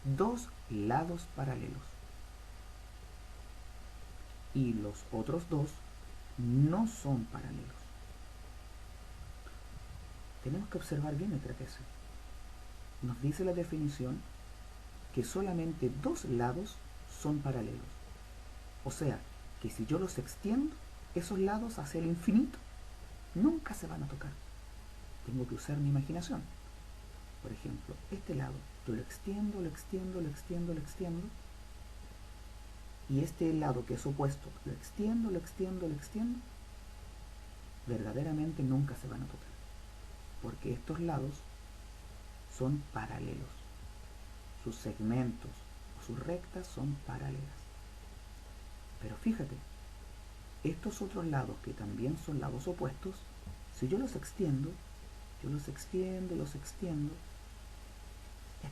C: 2 lados paralelos y los otros 2 no son paralelos. Tenemos que observar bien el trapecio. Nos dice la definición que solamente 2 lados son paralelos. O sea, que si yo los extiendo, esos lados hacia el infinito nunca se van a tocar. Tengo que usar mi imaginación. Por ejemplo, este lado, yo lo extiendo, lo extiendo, lo extiendo, lo extiendo. Y este lado que es opuesto, lo extiendo, lo extiendo, lo extiendo. Verdaderamente nunca se van a tocar. Porque estos lados son paralelos. Sus segmentos o sus rectas son paralelas. Pero fíjate, estos otros lados que también son lados opuestos, si yo los extiendo, los extiendo,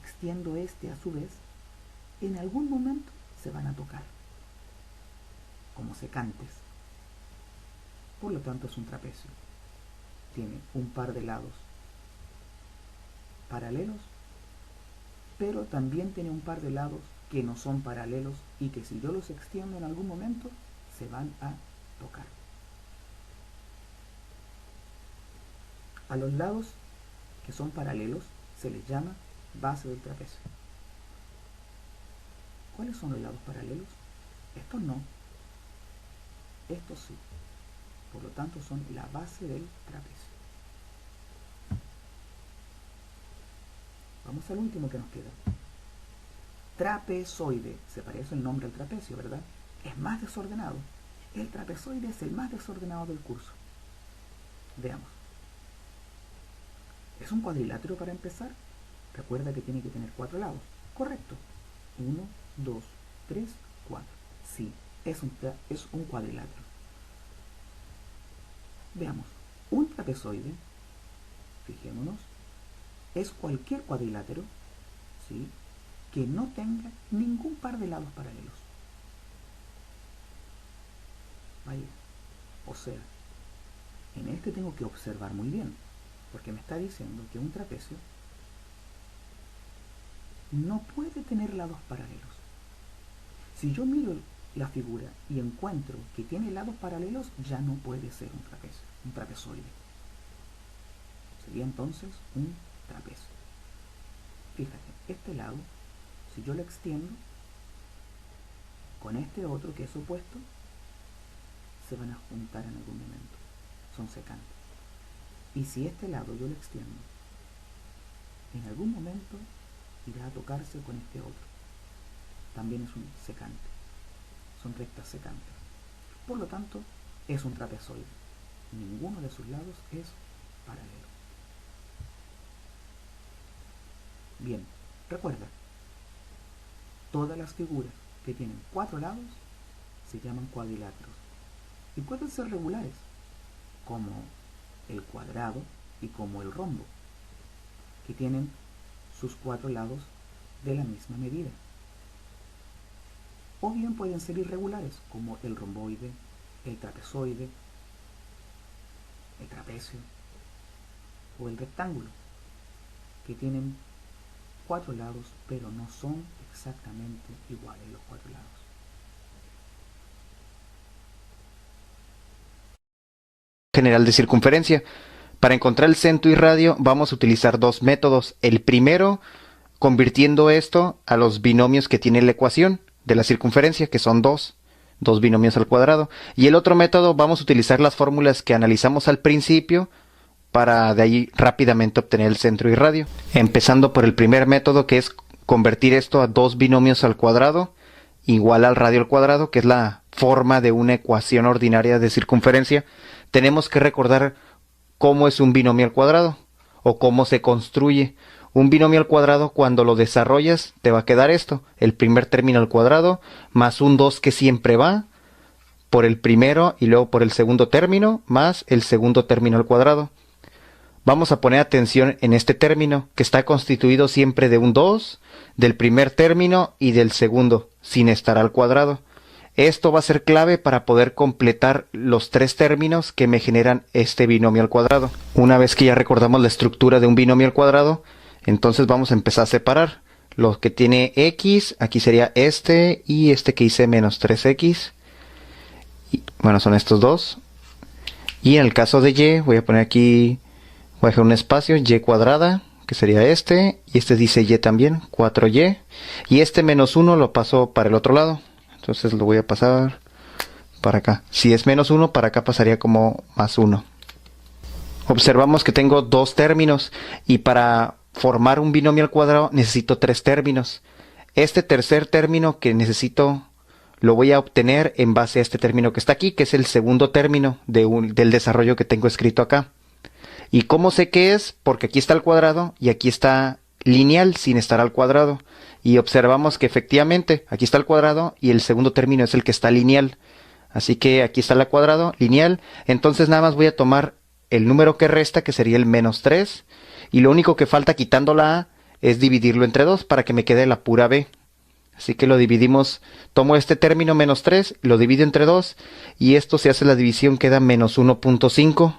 C: extiendo este a su vez, en algún momento se van a tocar, como secantes. Por lo tanto es un trapecio. Tiene un par de lados paralelos, pero también tiene un par de lados que no son paralelos y que si yo los extiendo en algún momento se van a tocar. A los lados que son paralelos se les llama base del trapecio. ¿Cuáles son los lados paralelos? Estos no, estos sí. Por lo tanto son la base del trapecio. Vamos al último que nos queda. Trapezoide. Se parece el nombre al trapecio, ¿verdad? Es más desordenado. El trapezoide es el más desordenado del curso. Veamos. ¿Es un cuadrilátero para empezar? Recuerda que tiene que tener 4 lados. Correcto. 1, 2, 3, 4. Sí, es un cuadrilátero. Veamos. Un trapezoide, fijémonos, es cualquier cuadrilátero, ¿sí?, que no tenga ningún par de lados paralelos. Vaya, o sea, en este tengo que observar muy bien, porque me está diciendo que un trapecio no puede tener lados paralelos. Si yo miro la figura y encuentro que tiene lados paralelos, ya no puede ser un trapecio, un trapezoide. Sería entonces un trapecio. Fíjate, este lado, si yo lo extiendo con este otro que es opuesto, se van a juntar en algún momento, son secantes. Y si este lado yo lo extiendo, en algún momento irá a tocarse con este otro. También es un secante, son rectas secantes. Por lo tanto, es un trapezoide. Ninguno de sus lados es paralelo. Bien, recuerda, todas las figuras que tienen 4 lados se llaman cuadriláteros y pueden ser regulares, como el cuadrado y como el rombo, que tienen sus 4 lados de la misma medida. O bien pueden ser irregulares, como el romboide, el trapezoide, el trapecio o el rectángulo, que tienen 4 lados, pero no son exactamente iguales los 4 lados.
A: General de circunferencia. Para encontrar el centro y radio vamos a utilizar 2 métodos. El primero, convirtiendo esto a los binomios que tiene la ecuación de la circunferencia, que son 2 binomios al cuadrado. Y el otro método, vamos a utilizar las fórmulas que analizamos al principio para de ahí rápidamente obtener el centro y radio. Empezando por el primer método, que es convertir esto a 2 binomios al cuadrado igual al radio al cuadrado, que es la forma de una ecuación ordinaria de circunferencia. Tenemos que recordar cómo es un binomio al cuadrado o cómo se construye. Un binomio al cuadrado, cuando lo desarrollas, te va a quedar esto: el primer término al cuadrado más un 2 que siempre va por el primero y luego por el segundo término más el segundo término al cuadrado. Vamos a poner atención en este término, que está constituido siempre de un 2, del primer término y del segundo, sin estar al cuadrado. Esto va a ser clave para poder completar los 3 términos que me generan este binomio al cuadrado. Una vez que ya recordamos la estructura de un binomio al cuadrado, entonces vamos a empezar a separar. Lo que tiene x, aquí sería este, y este que hice menos 3x. Y, bueno, son estos dos. Y en el caso de y, voy a poner aquí, voy a dejar un espacio, y cuadrada, que sería este, y este dice y también, 4y. Y este menos 1 lo paso para el otro lado. Entonces lo voy a pasar para acá. Si es menos 1, para acá pasaría como más 1. Observamos que tengo dos términos y para formar un binomio al cuadrado necesito tres términos. Este tercer término que necesito lo voy a obtener en base a este término que está aquí, que es el segundo término del desarrollo que tengo escrito acá. ¿Y cómo sé qué es? Porque aquí está el cuadrado y aquí está lineal sin estar al cuadrado. Y observamos que efectivamente aquí está el cuadrado y el segundo término es el que está lineal. Así que aquí está el cuadrado, lineal. Entonces nada más voy a tomar el número que resta, que sería el menos 3. Y lo único que falta quitando la a es dividirlo entre 2 para que me quede la pura b. Así que lo dividimos, tomo este término menos 3, lo divido entre 2 y esto se hace la división, queda menos 1.5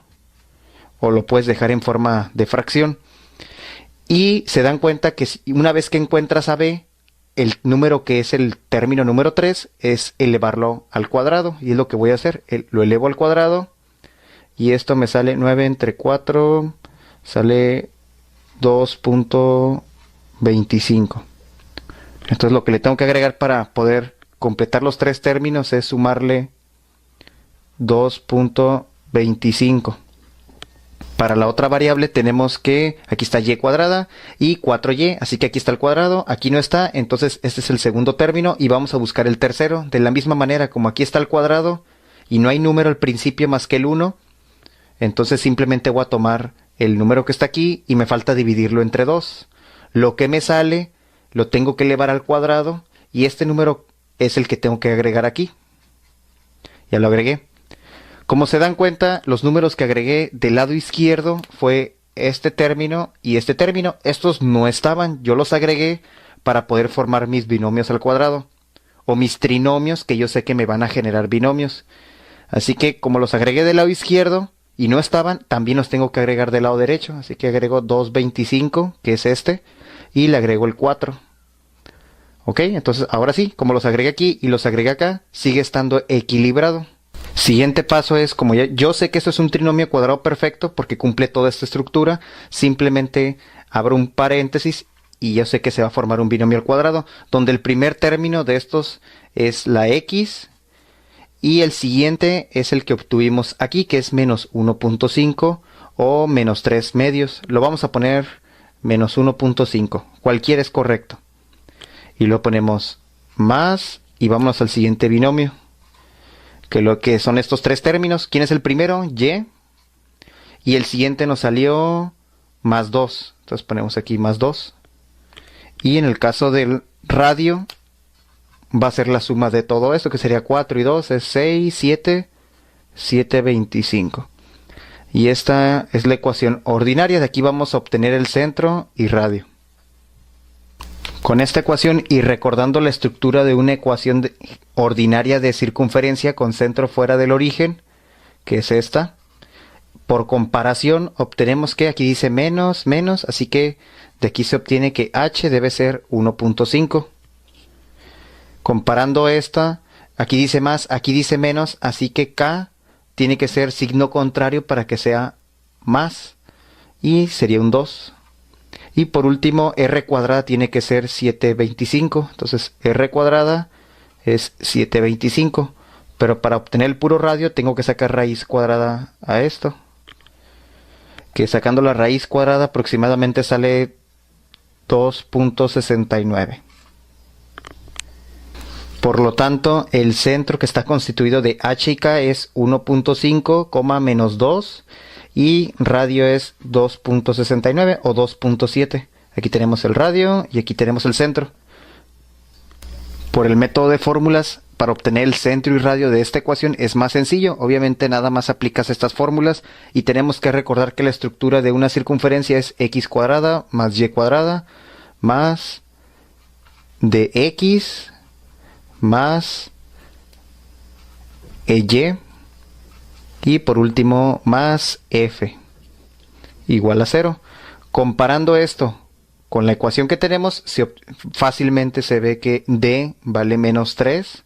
A: o lo puedes dejar en forma de fracción. Y se dan cuenta que una vez que encuentras a b, el número que es el término número 3 es elevarlo al cuadrado y es lo que voy a hacer, lo elevo al cuadrado y esto me sale 9 entre 4, sale 2.25. Entonces lo que le tengo que agregar para poder completar los tres términos es sumarle 2.25. Para la otra variable tenemos que, aquí está y cuadrada y 4y, así que aquí está el cuadrado, aquí no está, entonces este es el segundo término y vamos a buscar el tercero. De la misma manera, como aquí está el cuadrado y no hay número al principio más que el 1, entonces simplemente voy a tomar el número que está aquí y me falta dividirlo entre 2. Lo que me sale lo tengo que elevar al cuadrado y este número es el que tengo que agregar aquí. Ya lo agregué. Como se dan cuenta, los números que agregué del lado izquierdo fue este término y este término. Estos no estaban, yo los agregué para poder formar mis binomios al cuadrado o mis trinomios que yo sé que me van a generar binomios. Así que como los agregué del lado izquierdo y no estaban, también los tengo que agregar del lado derecho. Así que agrego 2.25, que es este, y le agrego el 4. Ok, entonces ahora sí, como los agregué aquí y los agregué acá, sigue estando equilibrado. Siguiente paso es, como yo sé que esto es un trinomio cuadrado perfecto porque cumple toda esta estructura, simplemente abro un paréntesis y yo sé que se va a formar un binomio al cuadrado, donde el primer término de estos es la x y el siguiente es el que obtuvimos aquí, que es menos 1.5 o menos 3 medios. Lo vamos a poner menos 1.5, cualquiera es correcto. Y lo ponemos más y vamos al siguiente binomio, que lo que son estos tres términos. ¿Quién es el primero? Y. Y el siguiente nos salió más 2. Entonces ponemos aquí más 2. Y en el caso del radio va a ser la suma de todo esto, que sería 4 y 2, es 6, 7, 7.25. Y esta es la ecuación ordinaria. De aquí vamos a obtener el centro y radio. Con esta ecuación y recordando la estructura de una ecuación ordinaria de circunferencia con centro fuera del origen, que es esta, por comparación obtenemos que aquí dice menos, menos, así que de aquí se obtiene que h debe ser 1.5. Comparando esta, aquí dice más, aquí dice menos, así que k tiene que ser signo contrario para que sea más, y sería un 2. Y por último, r cuadrada tiene que ser 725. Entonces, r cuadrada es 725. Pero para obtener el puro radio tengo que sacar raíz cuadrada a esto. Que sacando la raíz cuadrada aproximadamente sale 2.69. Por lo tanto, el centro que está constituido de h y k es 1.5, menos 2. Y radio es 2.69 o 2.7. Aquí tenemos el radio y aquí tenemos el centro. Por el método de fórmulas, para obtener el centro y radio de esta ecuación es más sencillo. Obviamente nada más aplicas estas fórmulas y tenemos que recordar que la estructura de una circunferencia es x cuadrada más y cuadrada más dx más ey. Y por último, más f igual a 0. Comparando esto con la ecuación que tenemos, fácilmente se ve que d vale menos 3,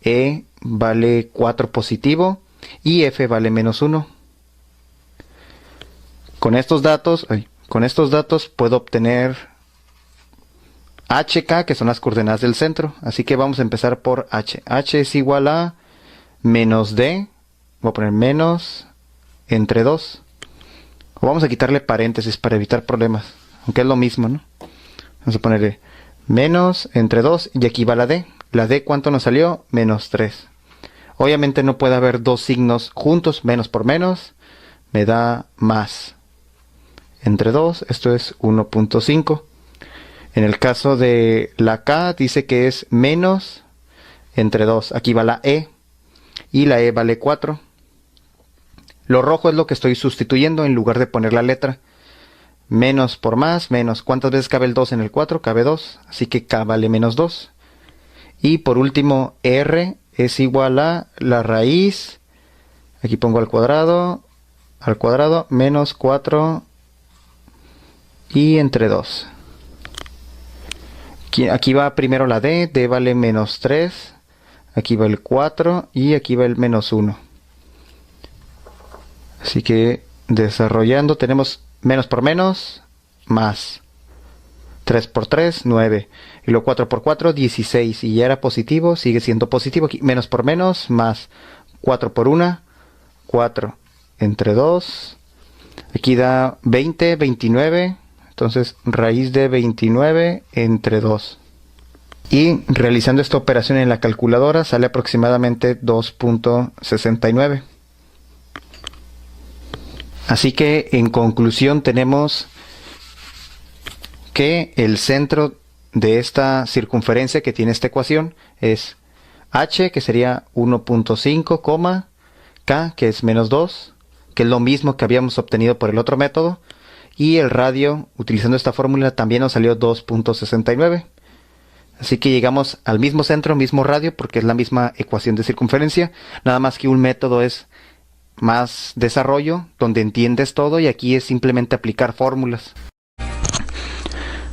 A: e vale 4 positivo y f vale menos 1. Con estos datos puedo obtener hk, que son las coordenadas del centro. Así que vamos a empezar por h. H es igual a menos d, voy a poner menos entre 2. O vamos a quitarle paréntesis para evitar problemas, aunque es lo mismo, ¿no? Vamos a ponerle menos entre 2 y aquí va la d. La d, ¿cuánto nos salió? Menos 3. Obviamente no puede haber dos signos juntos, menos por menos me da más. Entre 2, esto es 1.5. En el caso de la k dice que es menos entre 2. Aquí va la e y la e vale 4. Lo rojo es lo que estoy sustituyendo en lugar de poner la letra. Menos por más, menos. ¿Cuántas veces cabe el 2 en el 4? Cabe 2. Así que k vale menos 2. Y por último, r es igual a la raíz. Aquí pongo al cuadrado menos 4 y entre 2. Aquí va primero la d. D vale menos 3. Aquí va el 4 y aquí va el menos 1. Así que desarrollando tenemos menos por menos, más. 3 por 3, 9. Y luego 4 por 4, 16. Y ya era positivo, sigue siendo positivo. Aquí menos por menos, más. 4 por 1, 4. Entre 2. Aquí da 20, 29. Entonces raíz de 29 entre 2. Y realizando esta operación en la calculadora sale aproximadamente 2.69. Así que en conclusión tenemos que el centro de esta circunferencia que tiene esta ecuación es h, que sería 1.5, k, que es menos 2, que es lo mismo que habíamos obtenido por el otro método, y el radio, utilizando esta fórmula, también nos salió 2.69. Así que llegamos al mismo centro, mismo radio, porque es la misma ecuación de circunferencia, nada más que un método es más desarrollo, donde entiendes todo, y aquí es simplemente aplicar fórmulas.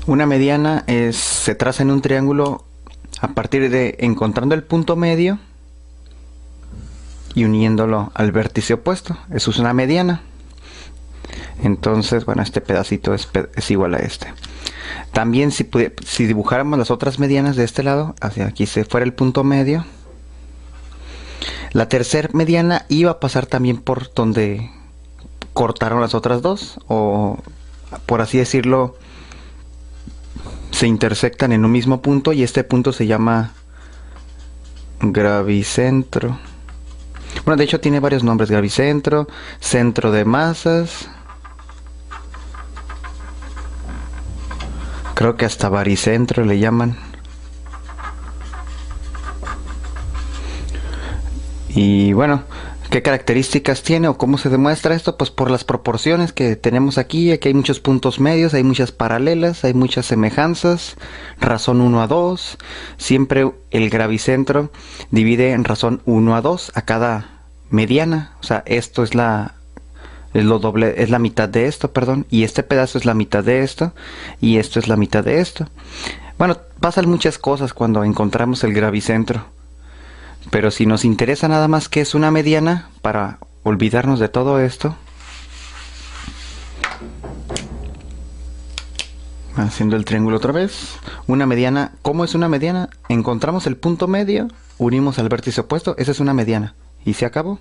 A: Una mediana se traza en un triángulo a partir de encontrando el punto medio y uniéndolo al vértice opuesto. Eso es una mediana. Entonces, bueno, este pedacito es igual a este. También si dibujáramos las otras medianas de este lado, hacia aquí se fuera el punto medio, la tercera mediana iba a pasar también por donde cortaron las otras dos, o por así decirlo, se intersectan en un mismo punto, y este punto se llama gravicentro. Bueno, de hecho tiene varios nombres: gravicentro, centro de masas, creo que hasta baricentro le llaman. Y bueno, ¿qué características tiene o cómo se demuestra esto? Pues por las proporciones que tenemos aquí. Aquí hay muchos puntos medios, hay muchas paralelas, hay muchas semejanzas. Razón 1 a 2. Siempre el gravicentro divide en razón 1 a 2 a cada mediana. O sea, esto es la mitad de esto, perdón. Y este pedazo es la mitad de esto. Y esto es la mitad de esto. Bueno, pasan muchas cosas cuando encontramos el gravicentro. Pero si nos interesa nada más que es una mediana, para olvidarnos de todo esto, haciendo el triángulo otra vez, una mediana, ¿cómo es una mediana? Encontramos el punto medio, unimos al vértice opuesto, esa es una mediana, y se acabó.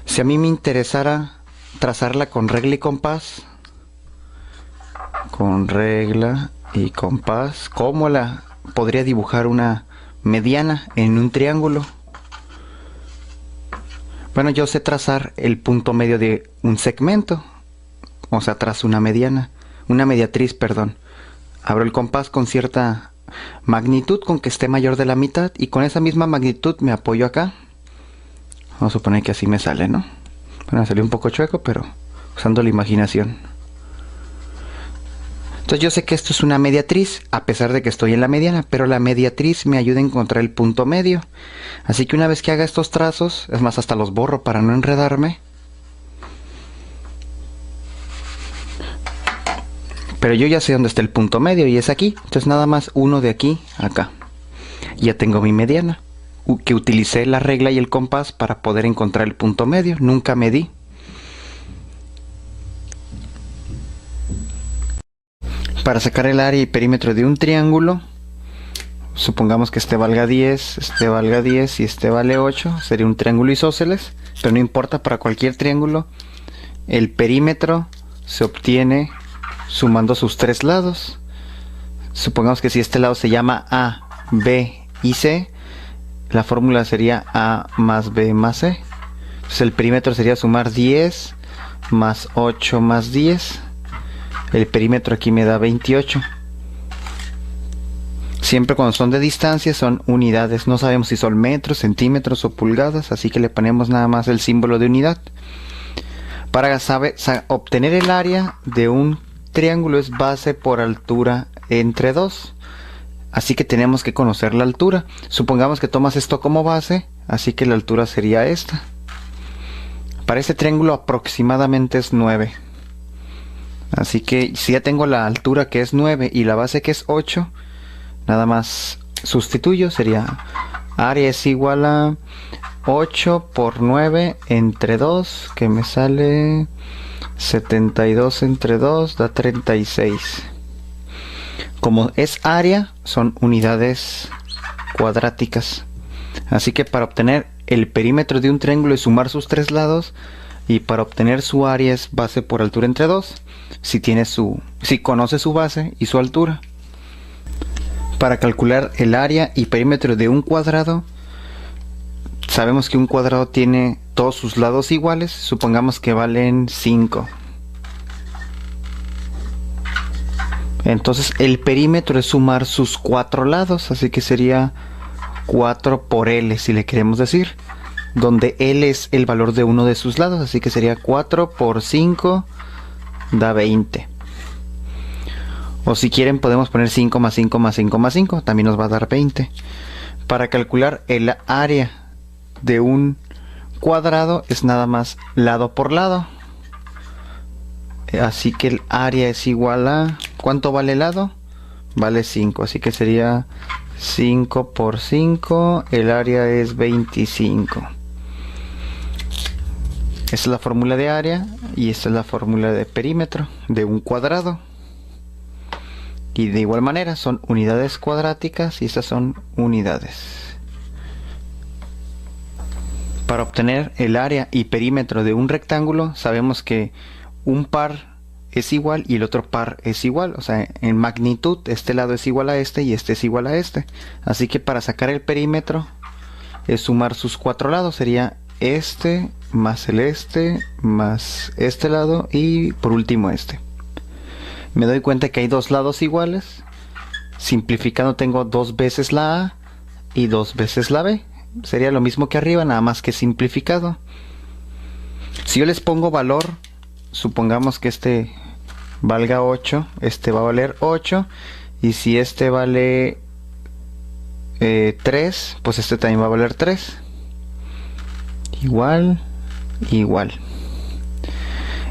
A: Si a mí me interesara trazarla con regla y compás, ¿cómo la podría dibujar una mediana en un triángulo? Bueno, yo sé trazar el punto medio de un segmento, o sea, trazo una mediatriz, perdón. Abro el compás con cierta magnitud, con que esté mayor de la mitad, y con esa misma magnitud me apoyo acá. Vamos a suponer que así me sale, ¿no? Bueno, salió un poco chueco, pero usando la imaginación. Entonces yo sé que esto es una mediatriz, a pesar de que estoy en la mediana, pero la mediatriz me ayuda a encontrar el punto medio. Así que una vez que haga estos trazos, es más, hasta los borro para no enredarme. Pero yo ya sé dónde está el punto medio, y es aquí. Entonces nada más uno de aquí a acá. Ya tengo mi mediana, que utilicé la regla y el compás para poder encontrar el punto medio. Nunca medí. Para sacar el área y perímetro de un triángulo, Supongamos que este valga 10, este valga 10 y este vale 8. Sería un triángulo isósceles, pero no importa, para cualquier triángulo el perímetro se obtiene sumando sus tres lados. Supongamos que si este lado se llama A, B y C, la fórmula sería A más B más C. Entonces el perímetro sería sumar 10 más 8 más 10. El perímetro aquí me da 28. Siempre cuando son de distancia son unidades. No sabemos si son metros, centímetros o pulgadas, así que le ponemos nada más el símbolo de unidad. Para obtener el área de un triángulo es base por altura entre 2. Así que tenemos que conocer la altura. Supongamos que tomas esto como base, así que la altura sería esta. Para este triángulo aproximadamente es 9. Así que si ya tengo la altura que es 9 y la base que es 8, nada más sustituyo, sería área es igual a 8 por 9 entre 2, que me sale 72 entre 2, da 36. Como es área, son unidades cuadráticas. Así que para obtener el perímetro de un triángulo es sumar sus tres lados, y para obtener su área es base por altura entre 2, si conoce su base y su altura. Para calcular el área y perímetro de un cuadrado, sabemos que un cuadrado tiene todos sus lados iguales. Supongamos que valen 5. Entonces el perímetro es sumar sus 4 lados, así que sería 4 por L, si le queremos decir, donde L es el valor de uno de sus lados, así que sería 4 por 5 da 20. O si quieren podemos poner 5 más 5 más 5 más 5, también nos va a dar 20. Para calcular el área de un cuadrado es nada más lado por lado. Así que el área es igual a... ¿cuánto vale el lado? Vale 5, así que sería 5 por 5, el área es 25. Esta es la fórmula de área y esta es la fórmula de perímetro de un cuadrado. Y de igual manera son unidades cuadráticas y estas son unidades. Para obtener el área y perímetro de un rectángulo sabemos que un par es igual y el otro par es igual. O sea, en magnitud este lado es igual a este y este es igual a este. Así que para sacar el perímetro es sumar sus 4 lados. Sería este más el más este lado y por último este. Me doy cuenta que hay dos lados iguales. Simplificando tengo 2 veces la A y 2 veces la B. Sería lo mismo que arriba, nada más que simplificado. Si yo les pongo valor, supongamos que este valga 8, este va a valer 8. Y si este vale 3, pues este también va a valer 3. Igual, igual.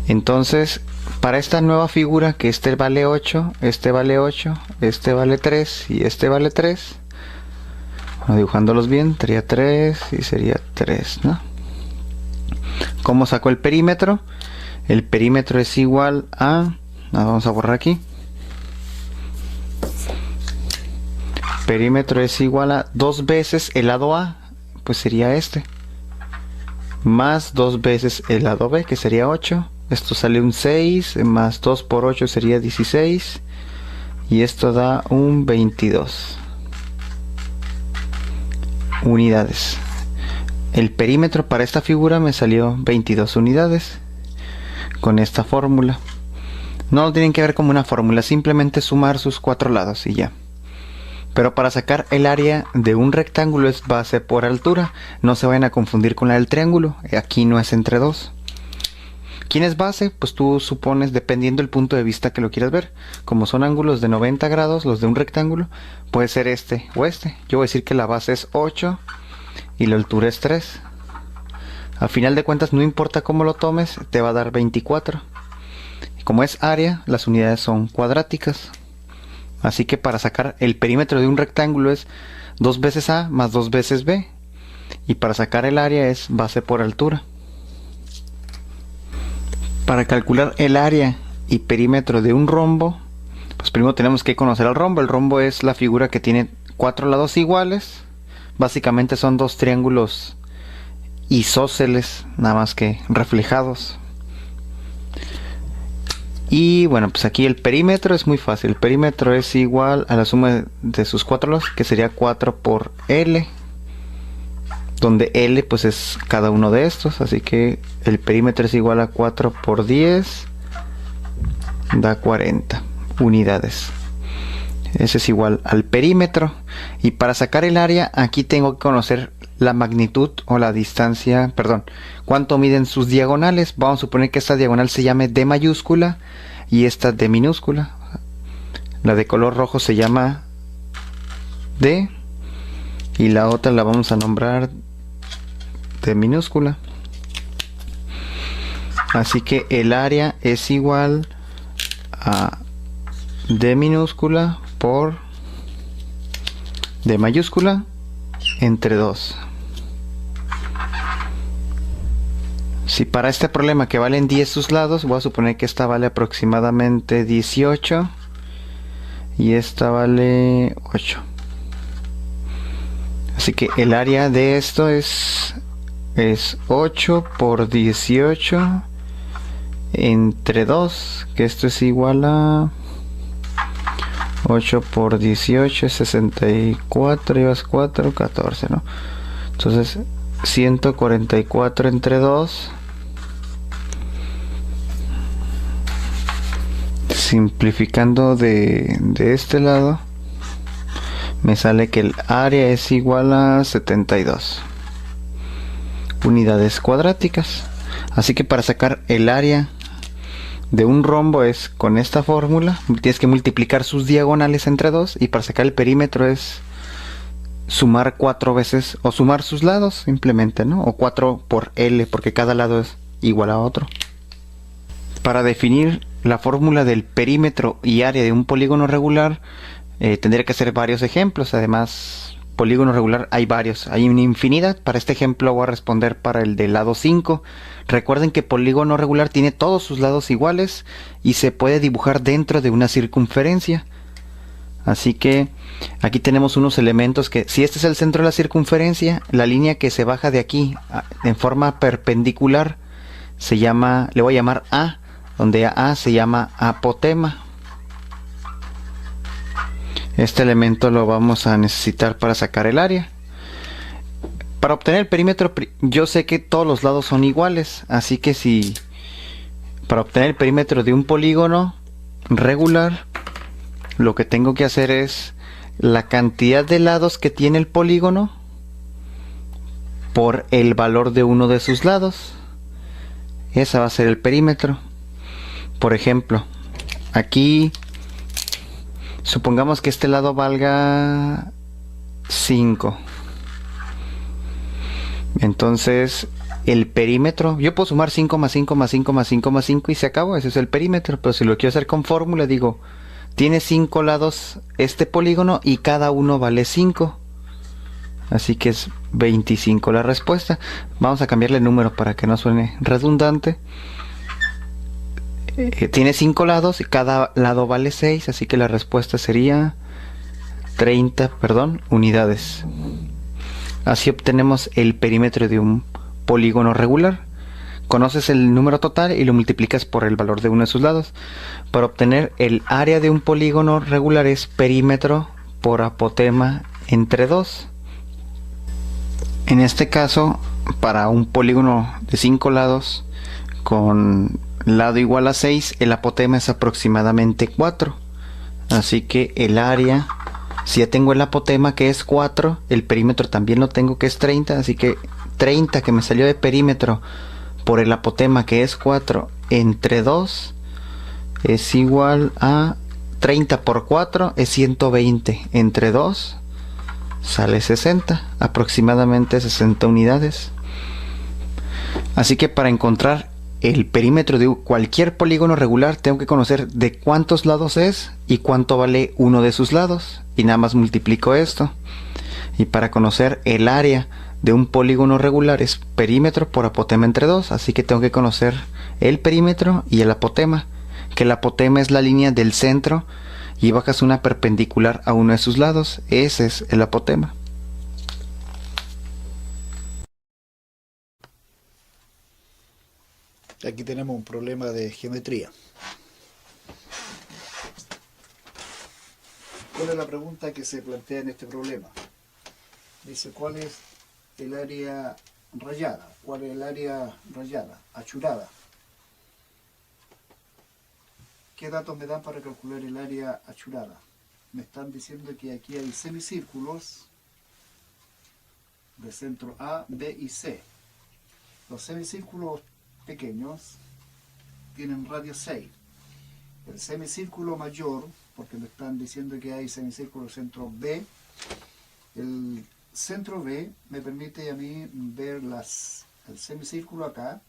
A: Entonces, para esta nueva figura, que este vale 8, este vale 8, este vale 3 y este vale 3. Bueno, dibujándolos bien, sería 3 y sería 3, ¿no? ¿Cómo saco el perímetro? El perímetro es igual a... vamos a borrar aquí. Perímetro es igual a 2 veces el lado A, pues sería este. Más 2 veces el lado B, que sería 8. Esto sale un 6, más 2 por 8 sería 16. Y esto da un 22 unidades. El perímetro para esta figura me salió 22 unidades con esta fórmula. No lo tienen que ver como una fórmula, simplemente sumar sus 4 lados y ya. Pero para sacar el área de un rectángulo es base por altura. No se vayan a confundir con la del triángulo. Aquí no es entre 2. ¿Quién es base? Pues tú supones, dependiendo del punto de vista que lo quieras ver. Como son ángulos de 90 grados, los de un rectángulo, puede ser este o este. Yo voy a decir que la base es 8 y la altura es 3. Al final de cuentas, no importa cómo lo tomes, te va a dar 24. Como es área, las unidades son cuadráticas. Así que para sacar el perímetro de un rectángulo es 2 veces A más 2 veces B. Y para sacar el área es base por altura. Para calcular el área y perímetro de un rombo, pues primero tenemos que conocer al rombo. El rombo es la figura que tiene 4 lados iguales. Básicamente son dos triángulos isósceles, nada más que reflejados. Y bueno, pues aquí el perímetro es muy fácil. El perímetro es igual a la suma de sus 4 lados, que sería 4 por L, donde L pues es cada uno de estos. Así que el perímetro es igual a 4 por 10, da 40 unidades. Ese es igual al perímetro. Y para sacar el área, aquí tengo que conocer la magnitud o la distancia, perdón, cuánto miden sus diagonales. Vamos a suponer que esta diagonal se llame D mayúscula y esta D minúscula. La de color rojo se llama D y la otra la vamos a nombrar D minúscula. Así que el área es igual a D minúscula por D mayúscula entre 2. Si para este problema que valen 10 sus lados, voy a suponer que esta vale aproximadamente 18 y esta vale 8. Así que el área de esto es 8 por 18 entre 2, que esto es igual a 8 por 18 es 64, llevas 4, 14, ¿no? Entonces 144 entre 2, simplificando de este lado, me sale que el área es igual a 72 unidades cuadráticas. Así que para sacar el área de un rombo es con esta fórmula, tienes que multiplicar sus diagonales entre 2, y para sacar el perímetro es sumar 4 veces, o sumar sus lados simplemente, ¿no? O 4 por L, porque cada lado es igual a otro. Para definir la fórmula del perímetro y área de un polígono regular, tendría que hacer varios ejemplos. Además, polígono regular hay varios, hay una infinidad. Para este ejemplo voy a responder para el del lado 5. Recuerden que polígono regular tiene todos sus lados iguales y se puede dibujar dentro de una circunferencia. Así que aquí tenemos unos elementos que, si este es el centro de la circunferencia, la línea que se baja de aquí en forma perpendicular se llama, le voy a llamar A, donde A se llama apotema. Este elemento lo vamos a necesitar para sacar el área. Para obtener el perímetro, yo sé que todos los lados son iguales, así que si para obtener el perímetro de un polígono regular, lo que tengo que hacer es la cantidad de lados que tiene el polígono por el valor de uno de sus lados. Esa va a ser el perímetro. Por ejemplo, aquí supongamos que este lado valga 5. Entonces el perímetro, yo puedo sumar 5 más 5 más 5 más 5 más 5 y se acabó. Ese es el perímetro. Pero si lo quiero hacer con fórmula, digo, tiene 5 lados este polígono y cada uno vale 5. Así que es 25 la respuesta. Vamos a cambiarle el número para que no suene redundante. Tiene 5 lados y cada lado vale 6, así que la respuesta sería 30, unidades. Así obtenemos el perímetro de un polígono regular. Conoces el número total y lo multiplicas por el valor de uno de sus lados. Para obtener el área de un polígono regular es perímetro por apotema entre 2. En este caso, para un polígono de 5 lados con lado igual a 6, el apotema es aproximadamente 4. Así que el área, si ya tengo el apotema que es 4, el perímetro también lo tengo que es 30. Así que 30 que me salió de perímetro por el apotema que es 4 entre 2 es igual a 30 por 4 es 120 entre 2 sale 60, aproximadamente 60 unidades. Así que para encontrar el perímetro de cualquier polígono regular tengo que conocer de cuántos lados es y cuánto vale uno de sus lados, y nada más multiplico esto. Y para conocer el área de un polígono regular es perímetro por apotema entre 2, así que tengo que conocer el perímetro y el apotema, que el apotema es la línea del centro y bajas una perpendicular a uno de sus lados. Ese es el apotema.
D: Aquí tenemos un problema de geometría. ¿Cuál es la pregunta que se plantea en este problema? Dice, ¿cuál es el área rayada? ¿Cuál es el área rayada, achurada? ¿Qué datos me dan para calcular el área achurada? Me están diciendo que aquí hay semicírculos de centro A, B y C. Los semicírculos pequeños tienen radio 6. El semicírculo mayor, porque me están diciendo que hay semicírculo centro B, el centro B me permite a mí ver el semicírculo acá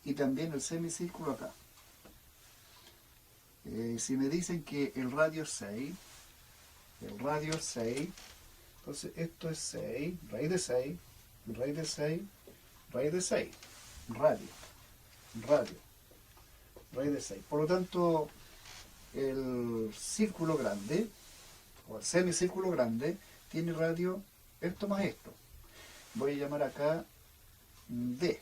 D: y también el semicírculo acá. Si me dicen que el radio 6, entonces esto es 6, raíz de 6, raíz de 6, raíz de 6, radio, raíz de 6. Por lo tanto, el círculo grande, o el semicírculo grande, tiene radio esto más esto. Voy a llamar acá D.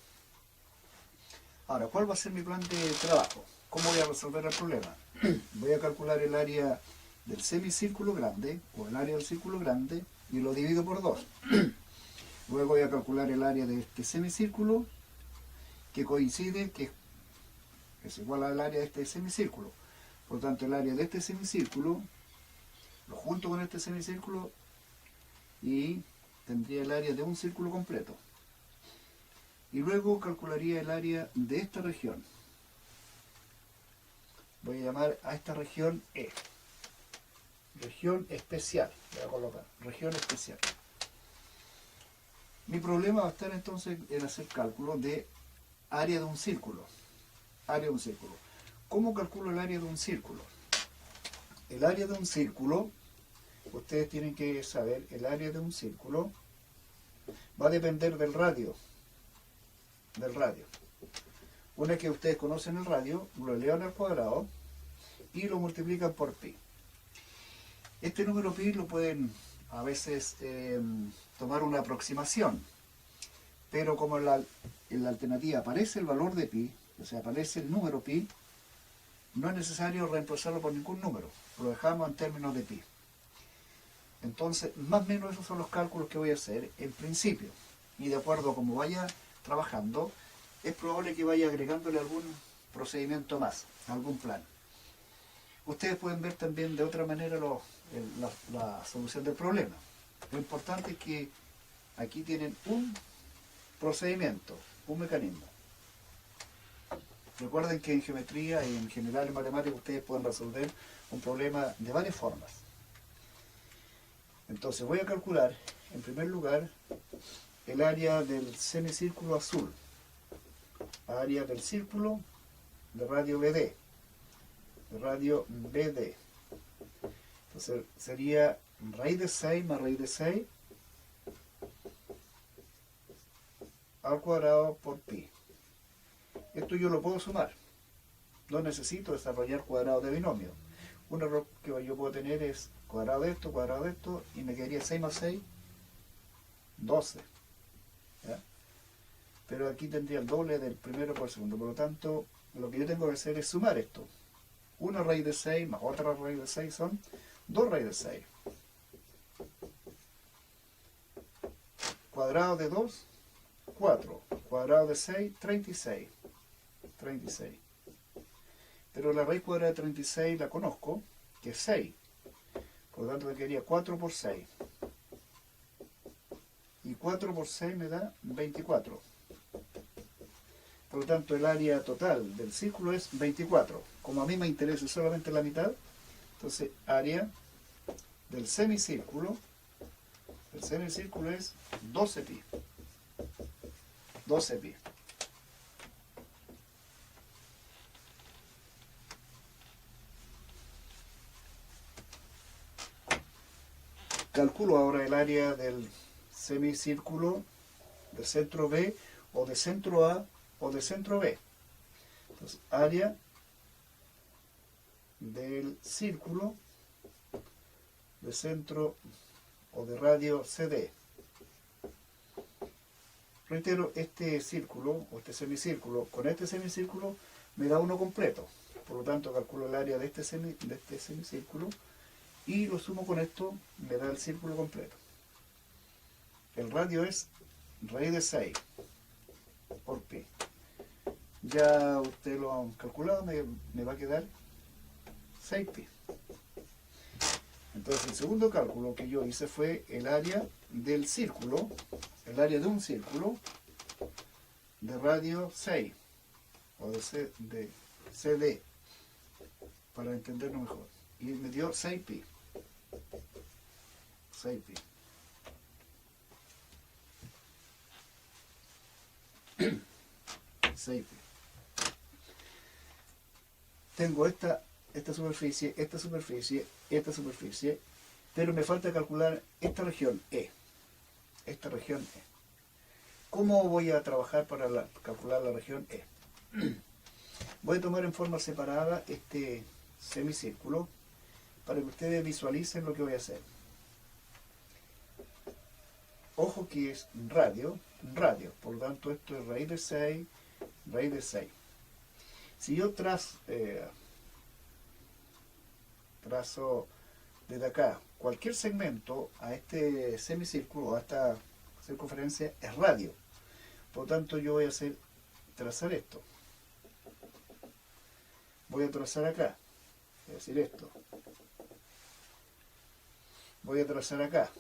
D: Ahora, ¿cuál va a ser mi plan de trabajo? ¿Cómo voy a resolver el problema? Voy a calcular el área del semicírculo grande, o el área del círculo grande, y lo divido por 2. Luego voy a calcular el área de este semicírculo, que coincide, que es igual al área de este semicírculo. Por lo tanto, el área de este semicírculo lo junto con este semicírculo y tendría el área de un círculo completo. Y luego calcularía el área de esta región. Voy a llamar a esta región E. Región especial. Voy a colocar región especial. Mi problema va a estar entonces en hacer cálculo de área de un círculo. Área de un círculo. ¿Cómo calculo el área de un círculo? El área de un círculo, ustedes tienen que saber, el área de un círculo va a depender del radio. Una vez que ustedes conocen el radio, lo elevan al cuadrado y lo multiplican por pi. Este número pi lo pueden a veces tomar una aproximación, pero como en la alternativa aparece el valor de pi, o sea, aparece el número pi, no es necesario reemplazarlo por ningún número, lo dejamos en términos de pi. Entonces, más o menos esos son los cálculos que voy a hacer en principio, y de acuerdo a cómo vaya trabajando, es probable que vaya agregándole algún procedimiento más, algún plan. Ustedes pueden ver también de otra manera la solución del problema. Lo importante es que aquí tienen un procedimiento, un mecanismo. Recuerden que en geometría y en general en matemáticas ustedes pueden resolver un problema de varias formas. Entonces voy a calcular, en primer lugar, el área del semicírculo azul. Área del círculo de radio BD. De radio BD. Entonces sería raíz de 6 más raíz de 6 al cuadrado por pi. Esto yo lo puedo sumar. No necesito desarrollar cuadrados de binomio. Un error que yo puedo tener es cuadrado de esto, y me quedaría 6 más 6, 12. ¿Ya? Pero aquí tendría el doble del primero por segundo. Por lo tanto, lo que yo tengo que hacer es sumar esto. Una raíz de 6 más otra raíz de 6 son 2 raíces de 6. Cuadrado de 2, 4. Cuadrado de 6, 36. 36. Pero la raíz cuadrada de 36 la conozco, que es 6. Por lo tanto me quedaría 4 por 6. Y 4 por 6 me da 24. Por lo tanto el área total del círculo es 24. Como a mí me interesa solamente la mitad, entonces área del semicírculo es 12 pi. 12 pi. Calculo ahora el área del semicírculo de centro B o de centro A o de centro B. Entonces, área del círculo de centro o de radio CD. Reitero, este círculo o este semicírculo, con este semicírculo me da uno completo. Por lo tanto, calculo el área de este semicírculo y lo sumo con esto, me da el círculo completo. El radio es raíz de 6 por pi. Ya ustedes lo han calculado, me va a quedar 6pi. Entonces el segundo cálculo que yo hice fue el área del círculo, el área de un círculo de radio 6 o de CD, para entenderlo mejor. Y me dio 6pi. 6pi. Tengo esta superficie, esta superficie, esta superficie, pero me falta calcular esta región E. Esta región E. ¿Cómo voy a trabajar para calcular la región E? Voy a tomar en forma separada este semicírculo para que ustedes visualicen lo que voy a hacer. Ojo que es radio, por lo tanto esto es raíz de 6, raíz de 6. Si yo trazo desde acá cualquier segmento a este semicírculo, a esta circunferencia, es radio. Por lo tanto yo voy a trazar esto. Voy a trazar acá, es decir, esto. Voy a trazar acá.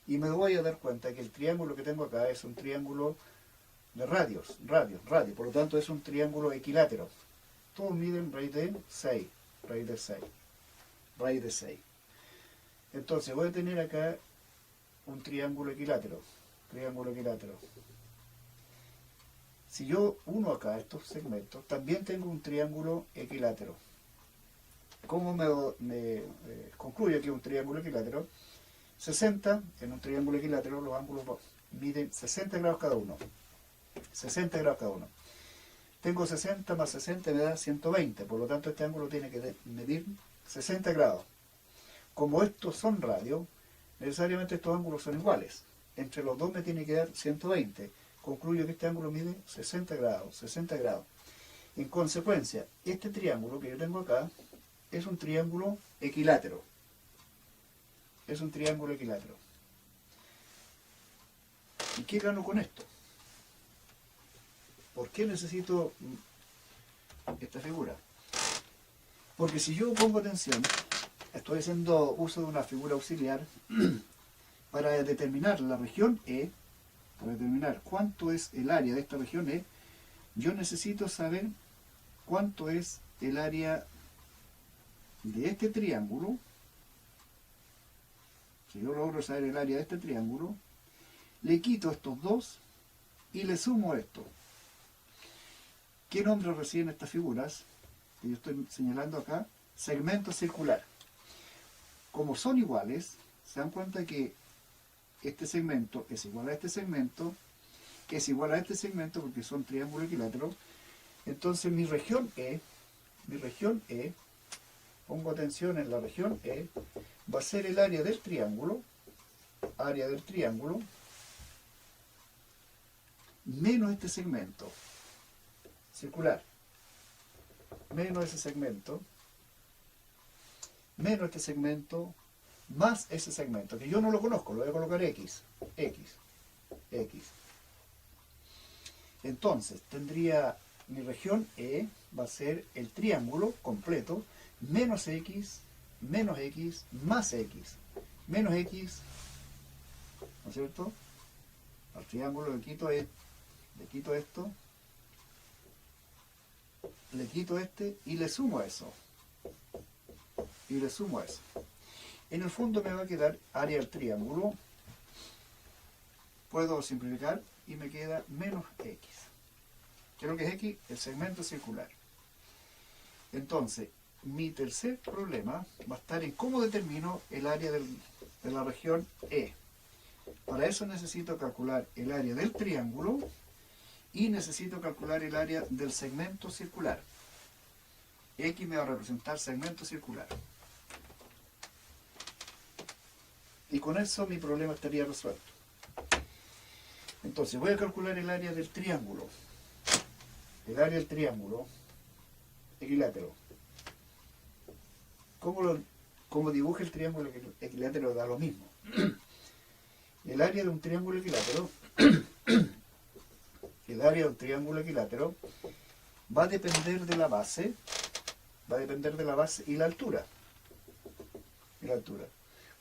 D: Y me voy a dar cuenta que el triángulo que tengo acá es un triángulo de radios. Por lo tanto es un triángulo equilátero. Todos miden raíz de 6, raíz de 6, raíz de 6. Entonces voy a tener acá un triángulo equilátero. Si yo uno acá estos segmentos, también tengo un triángulo equilátero. ¿Cómo me concluyo que un triángulo equilátero? 60, en un triángulo equilátero los ángulos miden 60 grados cada uno. 60 grados cada uno. Tengo 60 más 60 me da 120, por lo tanto este ángulo tiene que medir 60 grados. Como estos son radios, necesariamente estos ángulos son iguales. Entre los dos me tiene que dar 120. Concluyo que este ángulo mide 60 grados, 60 grados. En consecuencia, este triángulo que yo tengo acá es un triángulo equilátero. Es un triángulo equilátero. ¿Y qué gano con esto? ¿Por qué necesito esta figura? Porque si yo pongo atención, estoy haciendo uso de una figura auxiliar para determinar la región E, para determinar cuánto es el área de esta región E, yo necesito saber cuánto es el área de este triángulo. Si yo logro saber el área de este triángulo, le quito estos dos y le sumo esto. ¿Qué nombre reciben estas figuras? Que yo estoy señalando acá, segmento circular. Como son iguales, se dan cuenta que este segmento es igual a este segmento, que es igual a este segmento porque son triángulos equiláteros. Entonces mi región E, pongo atención en la región E, va a ser el área del triángulo, menos este segmento circular, menos ese segmento, menos este segmento, más ese segmento, que yo no lo conozco, lo voy a colocar X. Entonces, tendría mi región E, va a ser el triángulo completo, menos X, más X, menos X, ¿no es cierto? Al triángulo le quito esto, le quito este y le sumo eso. En el fondo me va a quedar área del triángulo. Puedo simplificar y me queda menos X. ¿Qué es lo que es X? El segmento circular. Entonces, mi tercer problema va a estar en cómo determino el área de la región E. Para eso necesito calcular el área del triángulo y necesito calcular el área del segmento circular. X me va a representar segmento circular. Y con eso mi problema estaría resuelto. Entonces voy a calcular el área del triángulo. El área del triángulo equilátero. ¿Cómo dibuja el triángulo equilátero? Da lo mismo. El área de un triángulo equilátero, el área de un triángulo equilátero va a depender de la base, y la altura.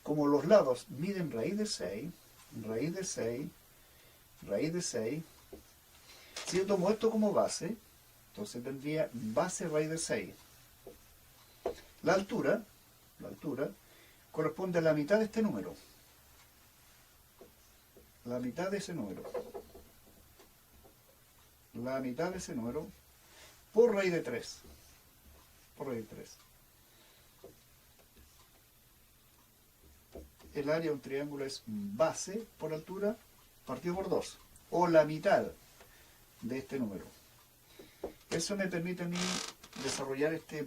D: Como los lados miden raíz de 6, si yo tomo esto como base, entonces tendría base raíz de 6. La altura corresponde a la mitad de este número. La mitad de ese número por raíz de 3. El área de un triángulo es base por altura partido por 2, o la mitad de este número. Eso me permite a mí desarrollar este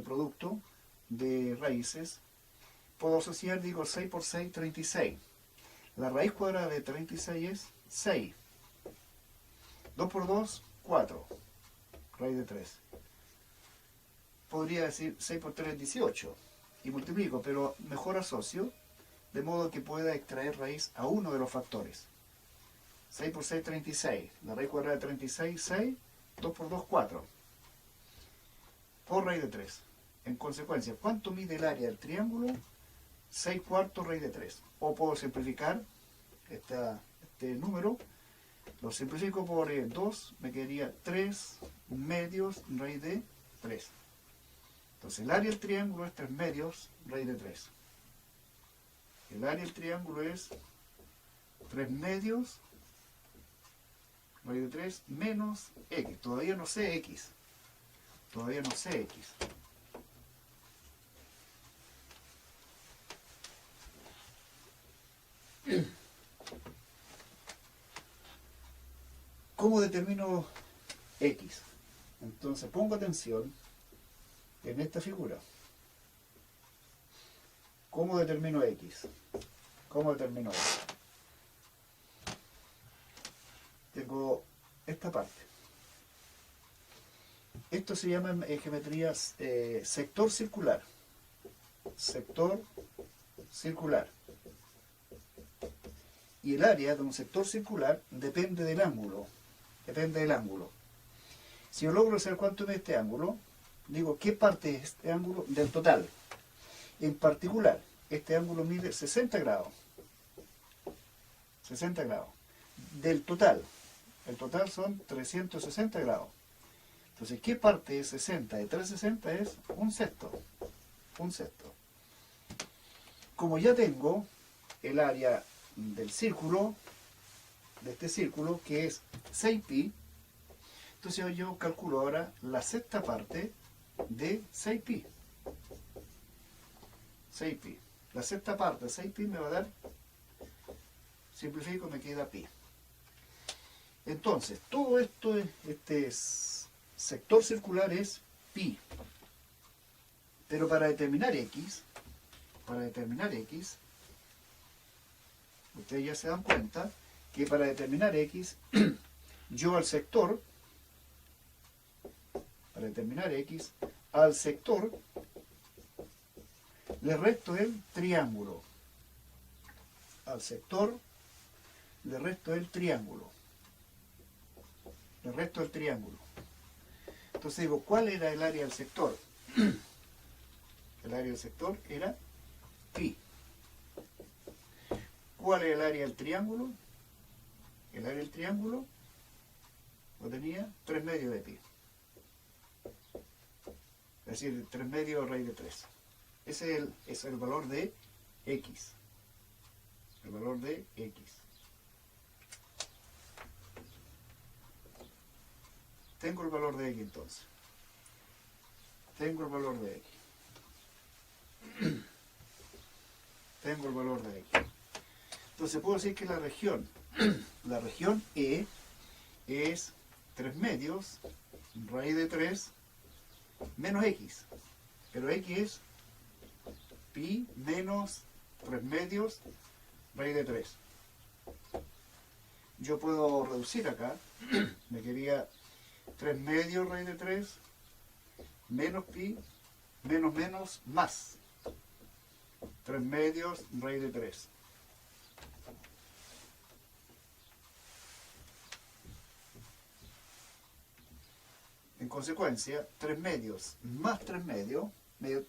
D: producto de raíces. Puedo asociar, digo, 6 por 6, 36. La raíz cuadrada de 36 es 6. 2 por 2, 4. Raíz de 3. Podría decir 6 por 3, 18. Y multiplico, pero mejor asocio, de modo que pueda extraer raíz a uno de los factores. 6 por 6, 36. La raíz cuadrada de 36, 6. 2 por 2, 4. Por raíz de 3. En consecuencia, ¿cuánto mide el área del triángulo? 6 cuartos raíz de 3. O puedo simplificar este número. Lo simplifico por 2. Me quedaría 3 medios raíz de 3. Entonces el área del triángulo es 3 medios raíz de 3. El área del triángulo es 3 medios raíz de 3 menos x. Todavía no sé x. ¿Cómo determino x? Entonces pongo atención en esta figura. ¿Cómo determino x? Tengo esta parte. Esto se llama en geometría sector circular. Y el área de un sector circular depende del ángulo. Si yo logro saber cuánto mide este ángulo, digo, ¿qué parte es este ángulo del total? En particular, este ángulo mide 60 grados. Del total. El total son 360 grados. Entonces, ¿qué parte es 60 de 360? Es un sexto. Como ya tengo el área del círculo, de este círculo, que es 6pi, entonces yo calculo ahora la sexta parte de 6pi. La sexta parte de 6pi me va a dar, simplifico, me queda pi. Entonces, todo esto, este sector circular es pi. Pero para determinar x, ustedes ya se dan cuenta que para determinar x, yo al sector, le resto el triángulo. Entonces digo, ¿cuál era el área del sector? El área del sector era pi. ¿Cuál era el área del triángulo? El área del triángulo lo tenía 3 medios de pi. Es decir, 3 medios raíz de 3. Ese es el valor de x. Tengo el valor de x entonces. Tengo el valor de x. Entonces puedo decir que la región E es 3 medios raíz de 3 menos x. Pero x es pi. pi menos 3 medios raíz de 3. Yo puedo reducir acá, me quería 3 medios raíz de 3 menos pi menos menos más 3 medios raíz de 3. En consecuencia, 3 medios más 3 medios, me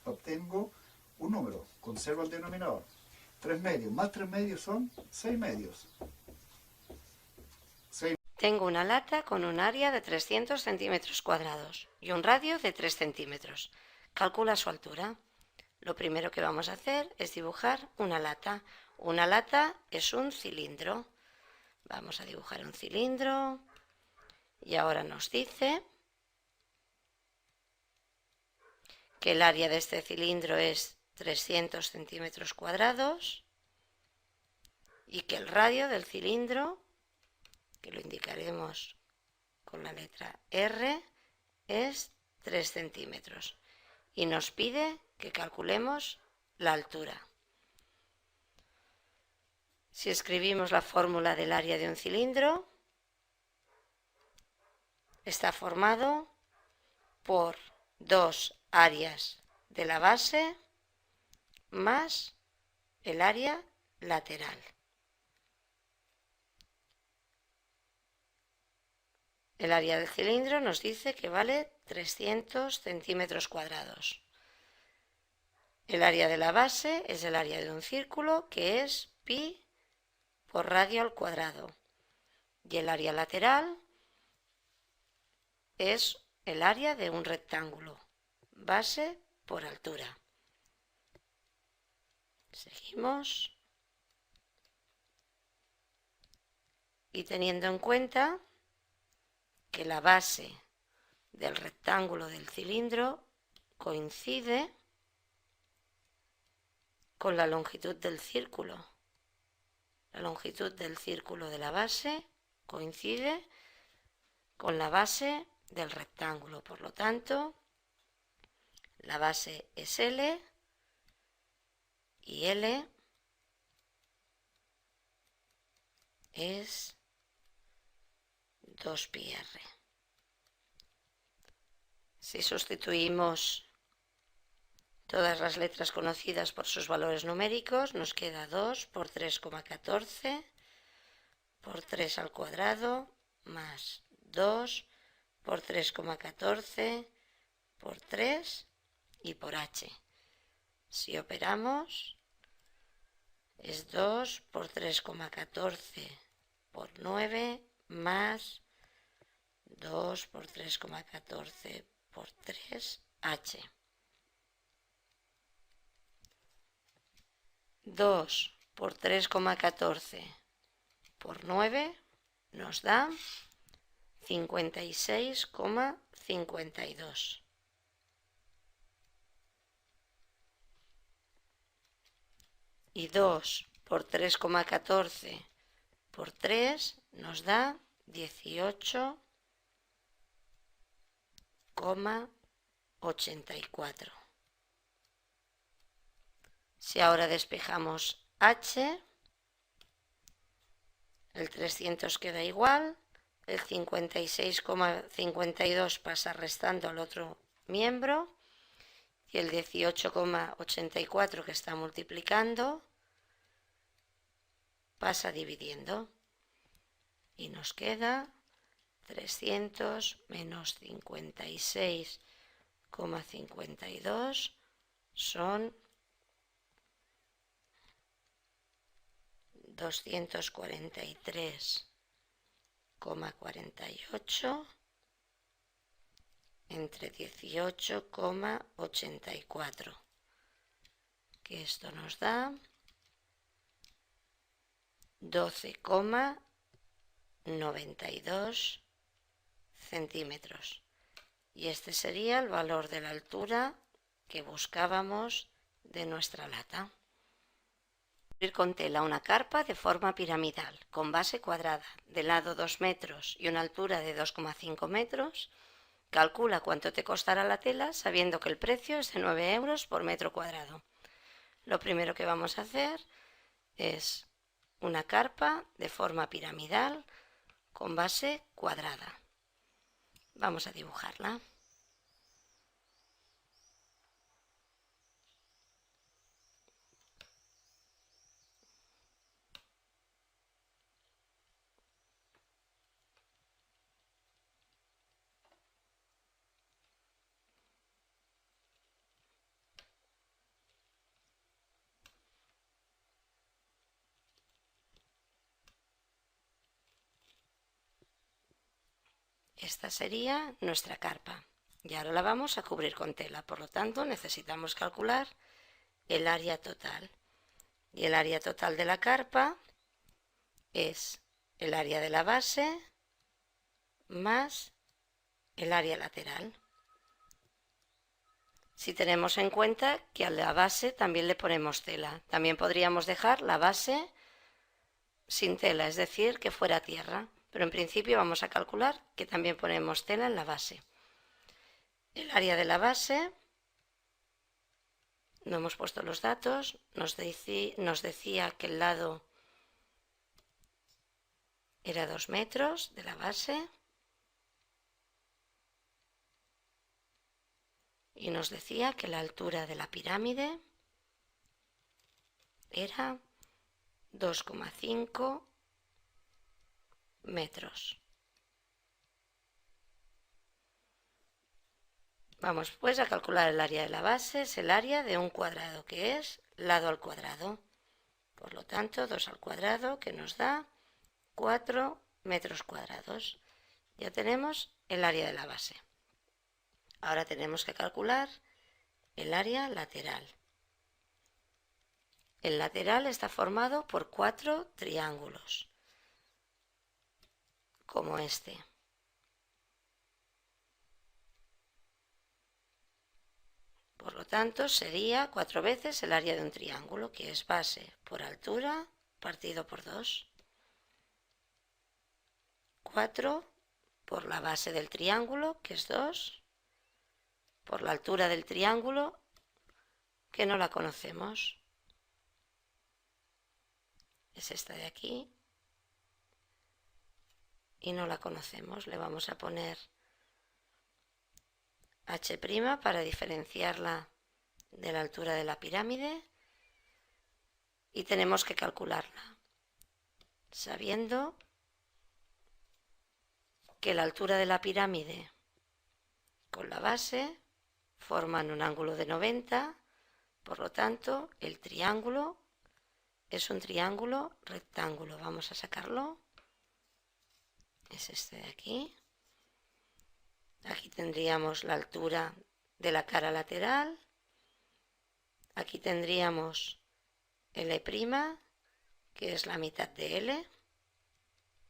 D: obtengo un número, conservo el denominador. 3 medios más 3 medios son 6 medios.
E: Tengo una lata con un área de 300 centímetros cuadrados y un radio de 3 centímetros. Calcula su altura. Lo primero que vamos a hacer es dibujar una lata. Una lata es un cilindro. Vamos a dibujar un cilindro y ahora nos dice que el área de este cilindro es 300 centímetros cuadrados y que el radio del cilindro, que lo indicaremos con la letra R, es 3 centímetros. Y nos pide que calculemos la altura. Si escribimos la fórmula del área de un cilindro, está formado por dos áreas de la base más el área lateral. El área del cilindro nos dice que vale 300 centímetros cuadrados. El área de la base es el área de un círculo, que es pi por radio al cuadrado. Y el área lateral es el área de un rectángulo, base por altura. Seguimos. Y teniendo en cuenta que la base del rectángulo del cilindro coincide con la longitud del círculo. La longitud del círculo de la base coincide con la base del rectángulo. Por lo tanto, la base es L y L es 2πr. Si sustituimos todas las letras conocidas por sus valores numéricos, nos queda 2 por 3,14 por 3 al cuadrado más 2 por 3,14 por 3 y por h. Si operamos, es 2 por 3,14 por 9 más 2 por 3,14 por 3h. 2 por 3,14 por 9 nos da 56,52. Y 2 por 3,14 por 3 nos da 18,84. Si ahora despejamos h, el 300 queda igual, el 56,52 pasa restando al otro miembro y el 18,84 que está multiplicando pasa dividiendo y nos queda 300 menos 56,52 son 243,48 entre 18,84, que esto nos da 12,92 centímetros. Y este sería el valor de la altura que buscábamos de nuestra lata. Cubrir con tela una carpa de forma piramidal, con base cuadrada, de lado 2 metros y una altura de 2,5 metros. Calcula cuánto te costará la tela sabiendo que el precio es de 9 euros por metro cuadrado. Lo primero que vamos a hacer es una carpa de forma piramidal con base cuadrada. Vamos a dibujarla. Esta sería nuestra carpa y ahora la vamos a cubrir con tela, por lo tanto necesitamos calcular el área total. Y el área total de la carpa es el área de la base más el área lateral. Si tenemos en cuenta que a la base también le ponemos tela, también podríamos dejar la base sin tela, es decir, que fuera tierra. Pero en principio vamos a calcular que también ponemos tela en la base. El área de la base, no hemos puesto los datos, nos decía que el lado era 2 metros de la base y nos decía que la altura de la pirámide era 2,5 metros. Vamos pues a calcular el área de la base, es el área de un cuadrado, que es lado al cuadrado. Por lo tanto, 2 al cuadrado, que nos da 4 metros cuadrados. Ya tenemos el área de la base. Ahora tenemos que calcular el área lateral. El lateral está formado por 4 triángulos, como este. Por lo tanto, sería 4 veces el área de un triángulo, que es base por altura partido por 2. 4 por la base del triángulo, que es 2, por la altura del triángulo, que no la conocemos. Es esta de aquí. Y no la conocemos. Le vamos a poner H' para diferenciarla de la altura de la pirámide. Y tenemos que calcularla, sabiendo que la altura de la pirámide con la base forman un ángulo de 90, por lo tanto el triángulo es un triángulo rectángulo. Vamos a sacarlo. Es este de aquí. Aquí tendríamos la altura de la cara lateral. Aquí tendríamos L', que es la mitad de L,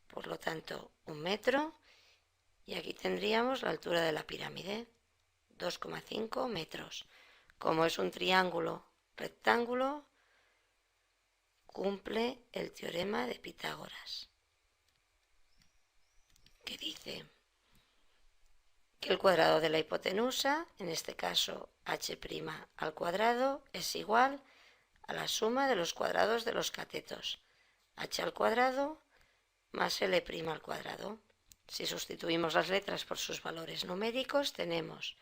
E: por lo tanto 1 metro. Y aquí tendríamos la altura de la pirámide, 2,5 metros. Como es un triángulo rectángulo, cumple el teorema de Pitágoras, que dice que el cuadrado de la hipotenusa, en este caso h' al cuadrado, es igual a la suma de los cuadrados de los catetos, h al cuadrado más L' al cuadrado. Si sustituimos las letras por sus valores numéricos, tenemos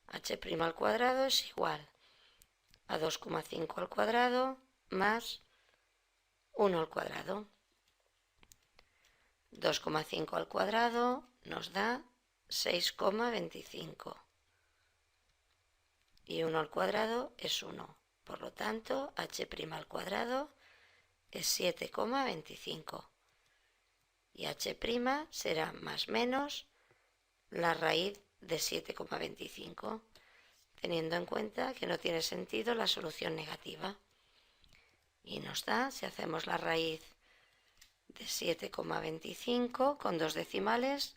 E: h' al cuadrado es igual a 2,5 al cuadrado más 1 al cuadrado. 2,5 al cuadrado nos da 6,25 y 1 al cuadrado es 1. Por lo tanto, h' al cuadrado es 7,25 y h' será más menos la raíz de 7,25, teniendo en cuenta que no tiene sentido la solución negativa. Y nos da, si hacemos la raíz de 7,25 con 2 decimales,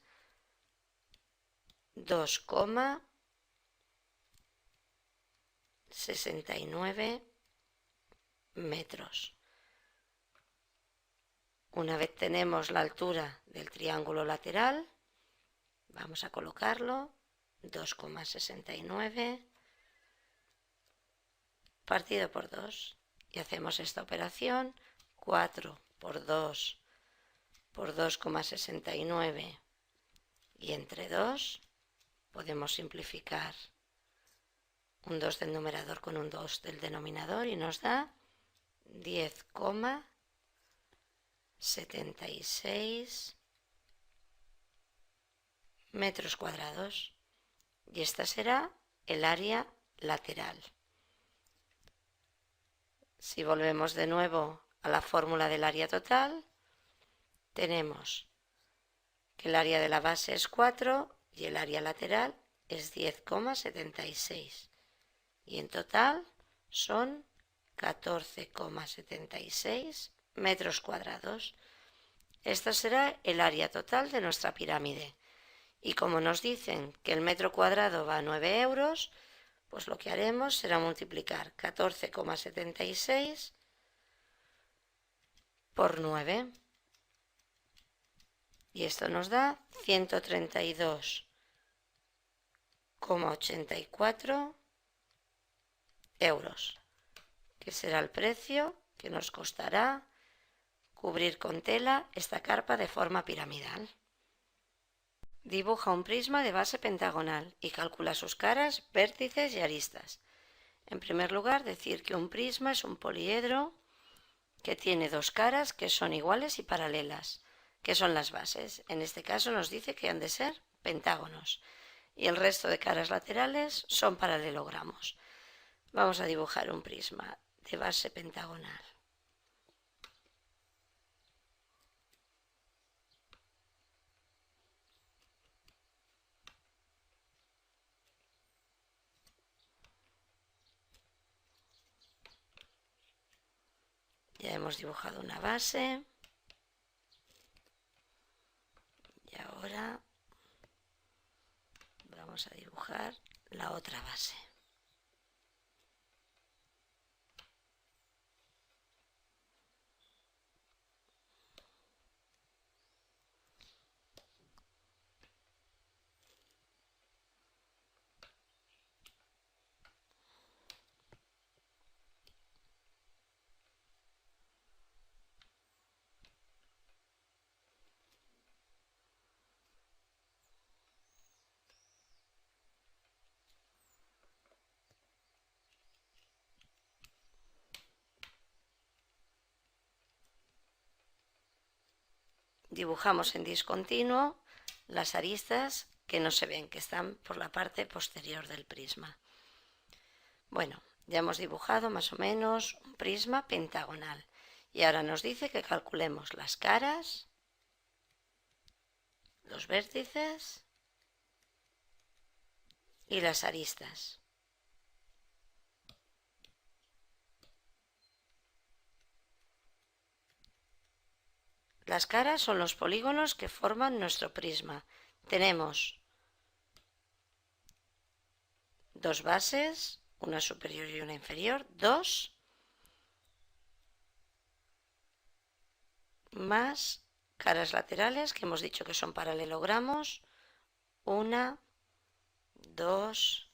E: 2,69 metros. Una vez tenemos la altura del triángulo lateral, vamos a colocarlo, 2,69 partido por 2. Y hacemos esta operación. 4 por 2 por 2,69 y entre 2 podemos simplificar un 2 del numerador con un 2 del denominador y nos da 10,76 metros cuadrados. Y esta será el área lateral. Si volvemos de nuevo a la fórmula del área total, tenemos que el área de la base es 4 y el área lateral es 10,76. Y en total son 14,76 metros cuadrados. Esta será el área total de nuestra pirámide. Y como nos dicen que el metro cuadrado va a 9 euros, pues lo que haremos será multiplicar 14,76 por 9. Y esto nos da 132,84 euros, que será el precio que nos costará cubrir con tela esta carpa de forma piramidal. Dibuja un prisma de base pentagonal y calcula sus caras, vértices y aristas. En primer lugar, decir que un prisma es un poliedro que tiene dos caras que son iguales y paralelas, que son las bases. En este caso nos dice que han de ser pentágonos y el resto de caras laterales son paralelogramos. Vamos a dibujar un prisma de base pentagonal. Ya hemos dibujado una base y ahora vamos a dibujar la otra base. Dibujamos en discontinuo las aristas que no se ven, que están por la parte posterior del prisma. Bueno, ya hemos dibujado más o menos un prisma pentagonal y ahora nos dice que calculemos las caras, los vértices y las aristas. Las caras son los polígonos que forman nuestro prisma. Tenemos dos bases, una superior y una inferior, 2, más caras laterales que hemos dicho que son paralelogramos, 1, 2,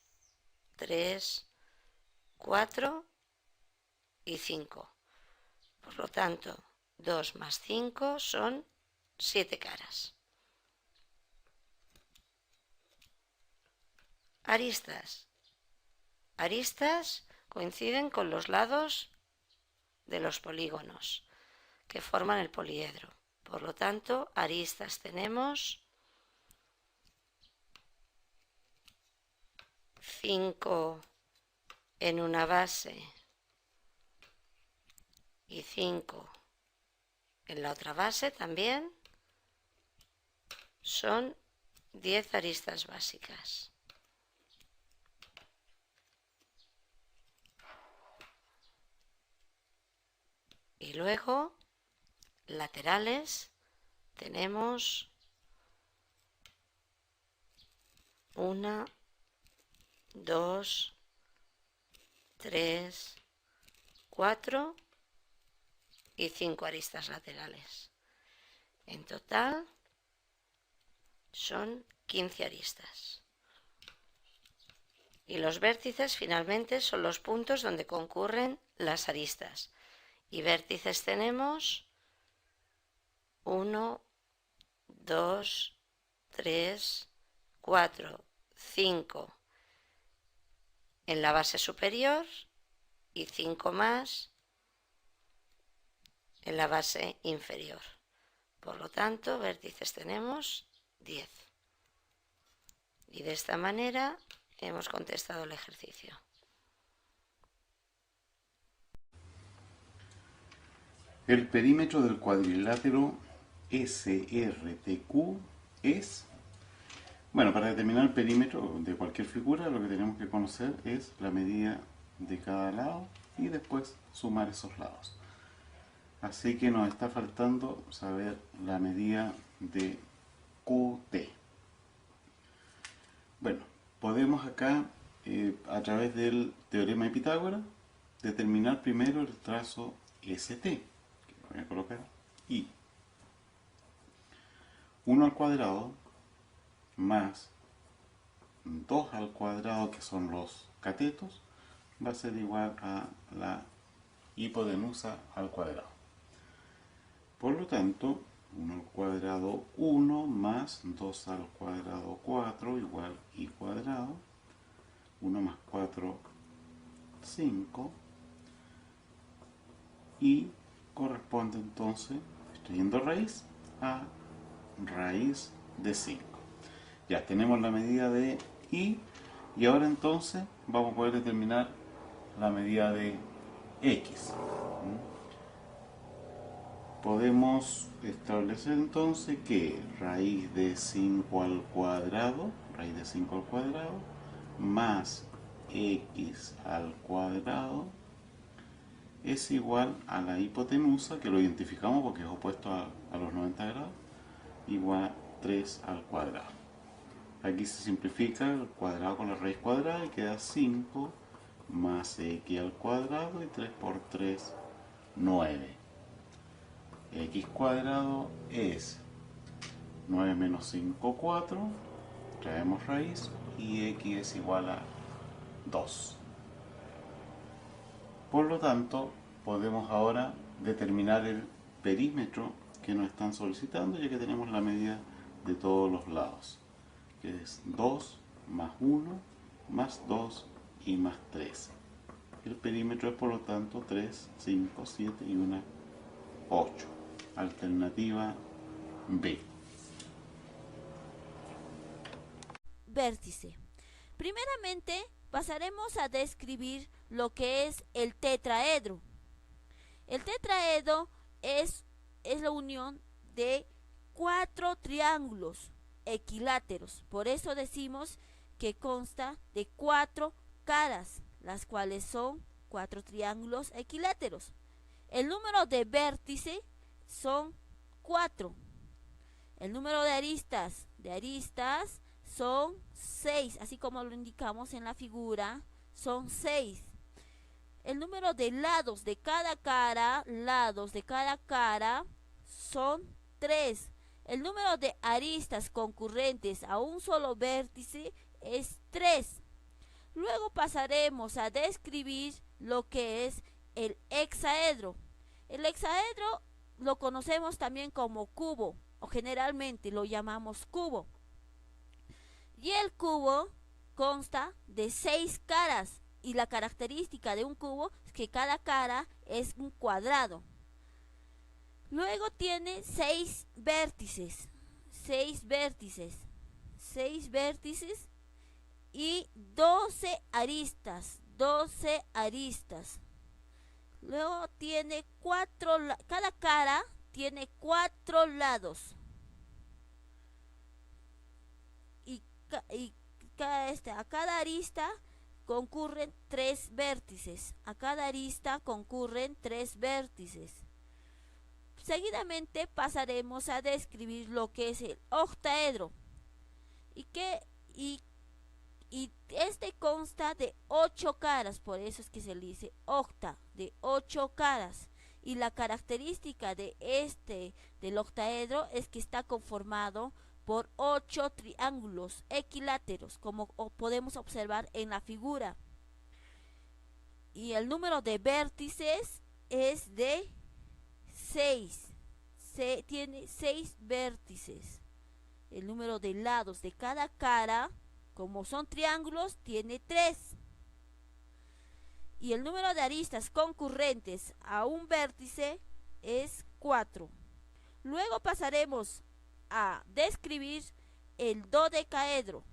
E: 3, 4 y 5. Por lo tanto, 2 más 5 son 7 caras. Aristas. Aristas coinciden con los lados de los polígonos que forman el poliedro. Por lo tanto, aristas tenemos 5 en una base y 5 en la otra base también. Son 10 aristas básicas. Y luego, laterales, tenemos 1, 2, 3, 4 y 5 aristas laterales. En total son 15 aristas. Y los vértices finalmente son los puntos donde concurren las aristas. Y vértices tenemos 1, 2, 3, 4, 5 en la base superior y 5 más en la base inferior. Por lo tanto, vértices tenemos 10. Y de esta manera hemos contestado el ejercicio.
F: El perímetro del cuadrilátero SRTQ es... Bueno, para determinar el perímetro de cualquier figura, lo que tenemos que conocer es la medida de cada lado y después sumar esos lados. Así que nos está faltando saber la medida de QT. Bueno, podemos acá, a través del teorema de Pitágoras, determinar primero el trazo ST, que voy a colocar I. 1 al cuadrado más 2 al cuadrado, que son los catetos, va a ser igual a la hipotenusa al cuadrado. Por lo tanto, 1 al cuadrado 1 más 2 al cuadrado 4 igual I cuadrado. 1 más 4, 5. Y corresponde entonces, extrayendo raíz, a raíz de 5. Ya tenemos la medida de I y ahora entonces vamos a poder determinar la medida de X. Podemos establecer entonces que raíz de 5 al cuadrado, más X al cuadrado es igual a la hipotenusa, que lo identificamos porque es opuesto a los 90 grados, igual a 3 al cuadrado. Aquí se simplifica el cuadrado con la raíz cuadrada y queda 5 más X al cuadrado y 3 por 3, 9. X cuadrado es 9 menos 5, 4. Traemos raíz y X es igual a 2. Por lo tanto, podemos ahora determinar el perímetro que nos están solicitando, ya que tenemos la medida de todos los lados, que es 2 más 1 más 2 y más 3. El perímetro es por lo tanto 3, 5, 7 y 1, 8. Alternativa B.
G: Vértice. Primeramente pasaremos a describir lo que es el tetraedro. El tetraedro es la unión de 4 triángulos equiláteros. Por eso decimos que consta de 4 caras, las cuales son 4 triángulos equiláteros. El número de vértices son 4. El número de aristas son 6, así como lo indicamos en la figura, son 6. El número de lados de cada cara, son 3. El número de aristas concurrentes a un solo vértice es 3. Luego pasaremos a describir lo que es el hexaedro. El hexaedro lo conocemos también como cubo, o generalmente lo llamamos cubo. Y el cubo consta de 6 caras, y la característica de un cubo es que cada cara es un cuadrado. Luego tiene 6 vértices y 12 aristas. Luego tiene cada cara tiene 4 lados. A cada arista concurren 3 vértices. Seguidamente pasaremos a describir lo que es el octaedro. Y este consta de 8 caras, por eso es que se le dice octa, de 8 caras. Y la característica del octaedro es que está conformado por 8 triángulos equiláteros, como podemos observar en la figura. Y el número de vértices es de 6. Tiene 6 vértices. El número de lados de cada cara, como son triángulos, tiene 3. Y el número de aristas concurrentes a un vértice es 4. Luego pasaremos a describir el dodecaedro,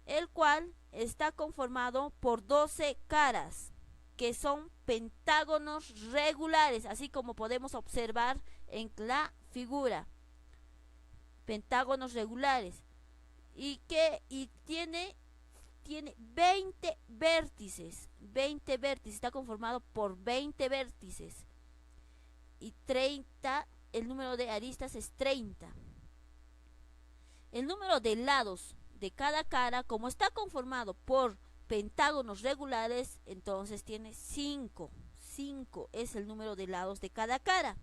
G: el cual está conformado por 12 caras, que son pentágonos regulares, así como podemos observar en la figura. Pentágonos regulares. Y tiene 20 vértices. 20 vértices. Está conformado por 20 vértices. Y 30, el número de aristas es 30. El número de lados de cada cara, como está conformado por pentágonos regulares, entonces tiene 5. 5 es el número de lados de cada cara.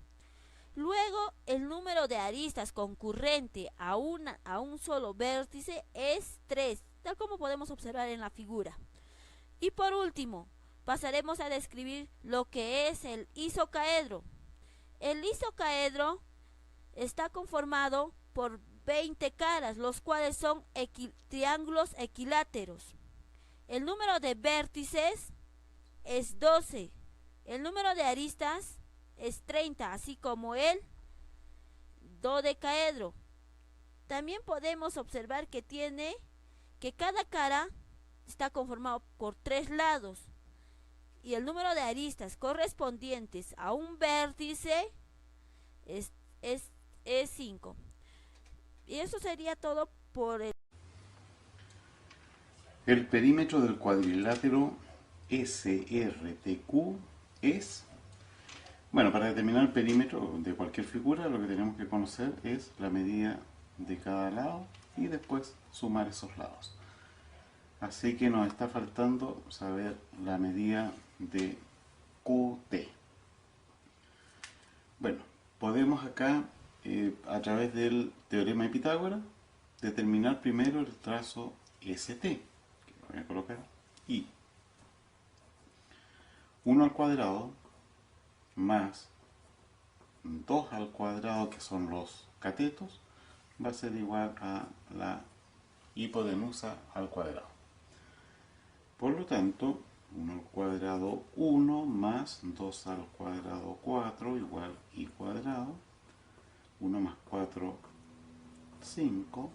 G: Luego, el número de aristas concurrente a un solo vértice es 3, tal como podemos observar en la figura. Y por último, pasaremos a describir lo que es el isocaedro. El isocaedro está conformado por 20 caras, los cuales son triángulos equiláteros. El número de vértices es 12. El número de aristas es 30, así como el dodecaedro. También podemos observar que cada cara está conformado por 3 lados. Y el número de aristas correspondientes a un vértice es 5. Y eso sería todo por el...
F: El perímetro del cuadrilátero SRTQ es... Bueno, para determinar el perímetro de cualquier figura, lo que tenemos que conocer es la medida de cada lado y después sumar esos lados. Así que nos está faltando saber la medida de QT. Bueno, podemos acá, a través del teorema de Pitágoras, determinar primero el trazo ST, que voy a colocar I. 1 al cuadrado más 2 al cuadrado, que son los catetos, va a ser igual a la hipotenusa al cuadrado. Por lo tanto, 1 al cuadrado 1 más 2 al cuadrado 4 igual I cuadrado. 1 más 4, 5.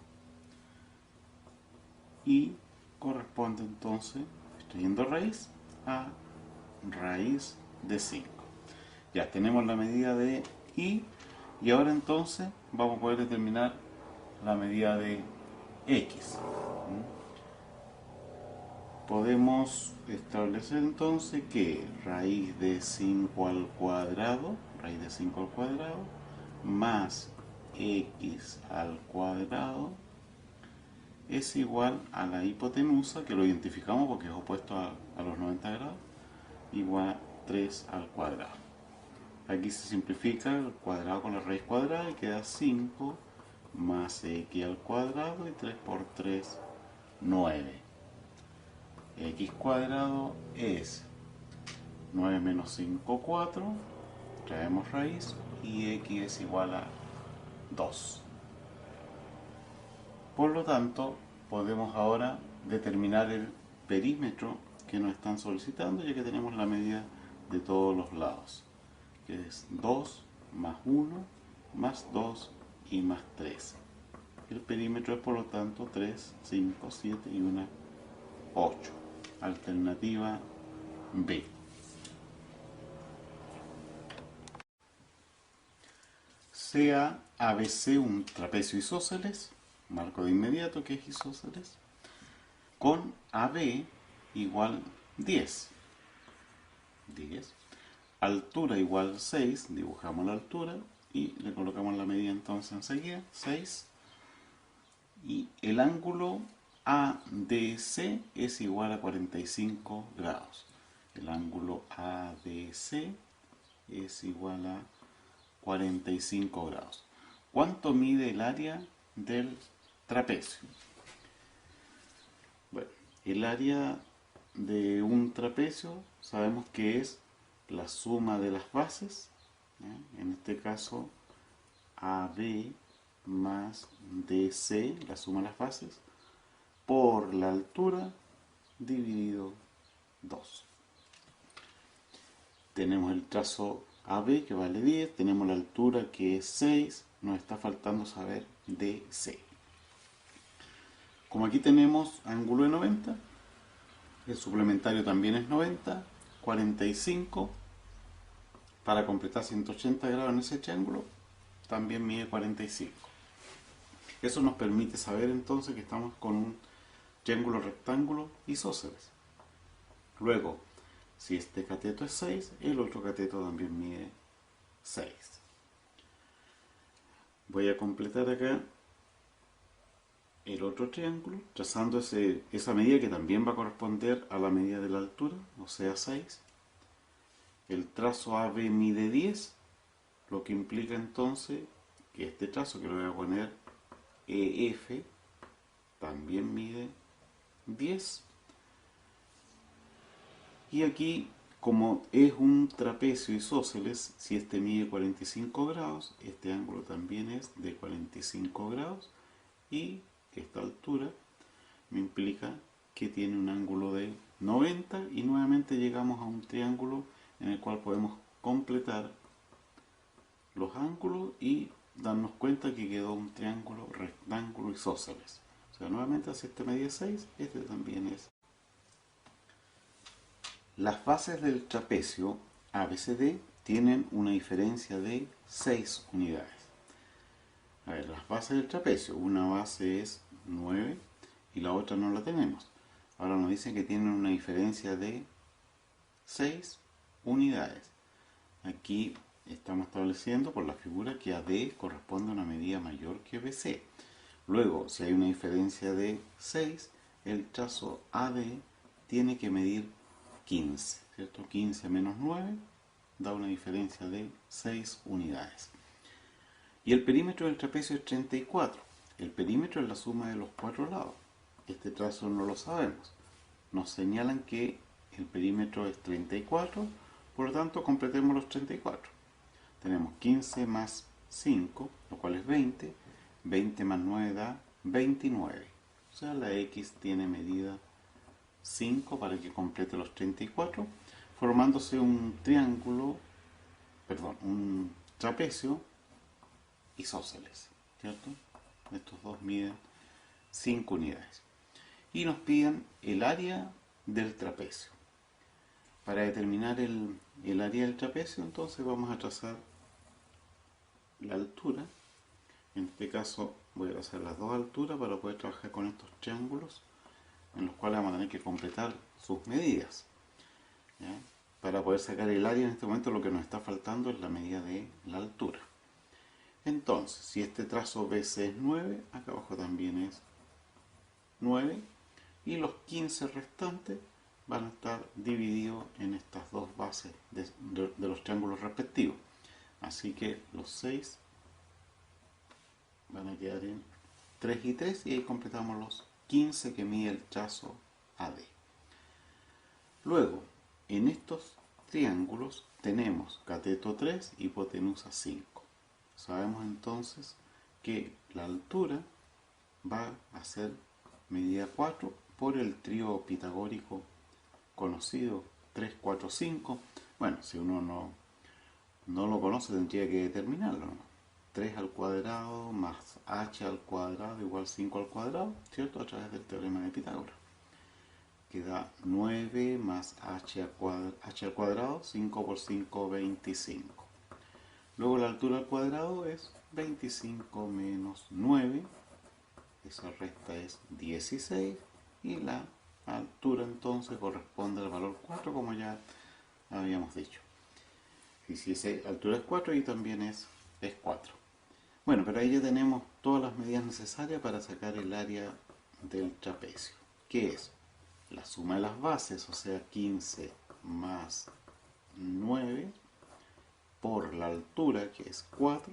F: Y corresponde entonces, extrayendo raíz, a raíz de 5. Ya tenemos la medida de I y ahora entonces vamos a poder determinar la medida de X. Podemos establecer entonces que raíz de 5 al cuadrado, más X al cuadrado es igual a la hipotenusa, que lo identificamos porque es opuesto a los 90 grados, igual a 3 al cuadrado. Aquí se simplifica el cuadrado con la raíz cuadrada y queda 5 más X al cuadrado, y 3 por 3, 9. X cuadrado es 9 menos 5, 4. Traemos raíz y X es igual a 2. Por lo tanto, podemos ahora determinar el perímetro que nos están solicitando, ya que tenemos la medida de todos los lados, que es 2 más 1 más 2 y más 3. El perímetro es por lo tanto 3, 5, 7 y 1, 8. Alternativa B. Sea ABC un trapecio isósceles, marco de inmediato que es isósceles, con AB igual 10. Altura igual 6, dibujamos la altura y le colocamos la medida entonces enseguida, 6. Y el ángulo ADC es igual a 45 grados. El ángulo ADC es igual a 45 grados. ¿Cuánto mide el área del trapecio. Bueno, el área de un trapecio sabemos que es la suma de las bases, ¿ya? En este caso AB más DC, la suma de las bases, por la altura dividido 2. Tenemos el trazo AB que vale 10, tenemos la altura que es 6, nos está faltando saber DC. Como aquí tenemos ángulo de 90, el suplementario también es 90, 45, para completar 180 grados en ese triángulo, también mide 45. Eso nos permite saber entonces que estamos con un triángulo rectángulo isósceles. Luego, si este cateto es 6, el otro cateto también mide 6. Voy a completar acá el otro triángulo, trazando esa medida que también va a corresponder a la medida de la altura, o sea 6. El trazo AB mide 10, lo que implica entonces que este trazo, que lo voy a poner EF, también mide 10. Y aquí, como es un trapecio isósceles, si este mide 45 grados, este ángulo también es de 45 grados, y esta altura me implica que tiene un ángulo de 90, y nuevamente llegamos a un triángulo en el cual podemos completar los ángulos y darnos cuenta que quedó un triángulo rectángulo isósceles. O sea, nuevamente, si este medía 6, este también es. Las bases del trapecio ABCD tienen una diferencia de 6 unidades. A ver, las bases del trapecio, una base es 9 y la otra no la tenemos. Ahora nos dicen que tienen una diferencia de 6 unidades. Aquí estamos estableciendo por la figura que AD corresponde a una medida mayor que BC. Luego, si hay una diferencia de 6, el trazo AD tiene que medir 15, ¿cierto? 15 menos 9 da una diferencia de 6 unidades. Y el perímetro del trapecio es 34. El perímetro es la suma de los 4 lados. Este trazo no lo sabemos. Nos señalan que el perímetro es 34, por lo tanto completemos los 34. Tenemos 15 más 5, lo cual es 20. 20 más 9 da 29. O sea, la X tiene medida 5 para que complete los 34, formándose un un trapecio isósceles, ¿cierto? Estos dos miden 5 unidades. Y nos piden el área del trapecio. Para determinar el área del trapecio, entonces vamos a trazar la altura. En este caso voy a trazar las dos alturas para poder trabajar con estos triángulos, en los cuales vamos a tener que completar sus medidas, ¿ya? Para poder sacar el área, en este momento lo que nos está faltando es la medida de la altura. Entonces, si este trazo BC es 9, acá abajo también es 9, y los 15 restantes van a estar divididos en estas dos bases de los triángulos respectivos. Así que los 6 van a quedar en 3 y 3, y ahí completamos los 15 que mide el trazo AD. Luego, en estos triángulos tenemos cateto 3, hipotenusa 5. Sabemos entonces que la altura va a ser medida 4 por el trío pitagórico conocido 3, 4, 5. Bueno, si uno no lo conoce, tendría que determinarlo, ¿no? 3 al cuadrado más h al cuadrado igual 5 al cuadrado, ¿cierto? A través del teorema de Pitágoras. Que da 9 más h al cuadrado, 5 por 5, 25. Luego la altura al cuadrado es 25 menos 9, esa resta es 16, y la altura entonces corresponde al valor 4, como ya habíamos dicho. Y si esa altura es 4, y también es 4. Bueno, pero ahí ya tenemos todas las medidas necesarias para sacar el área del trapecio, que es la suma de las bases, o sea 15 más 9, por la altura, que es 4,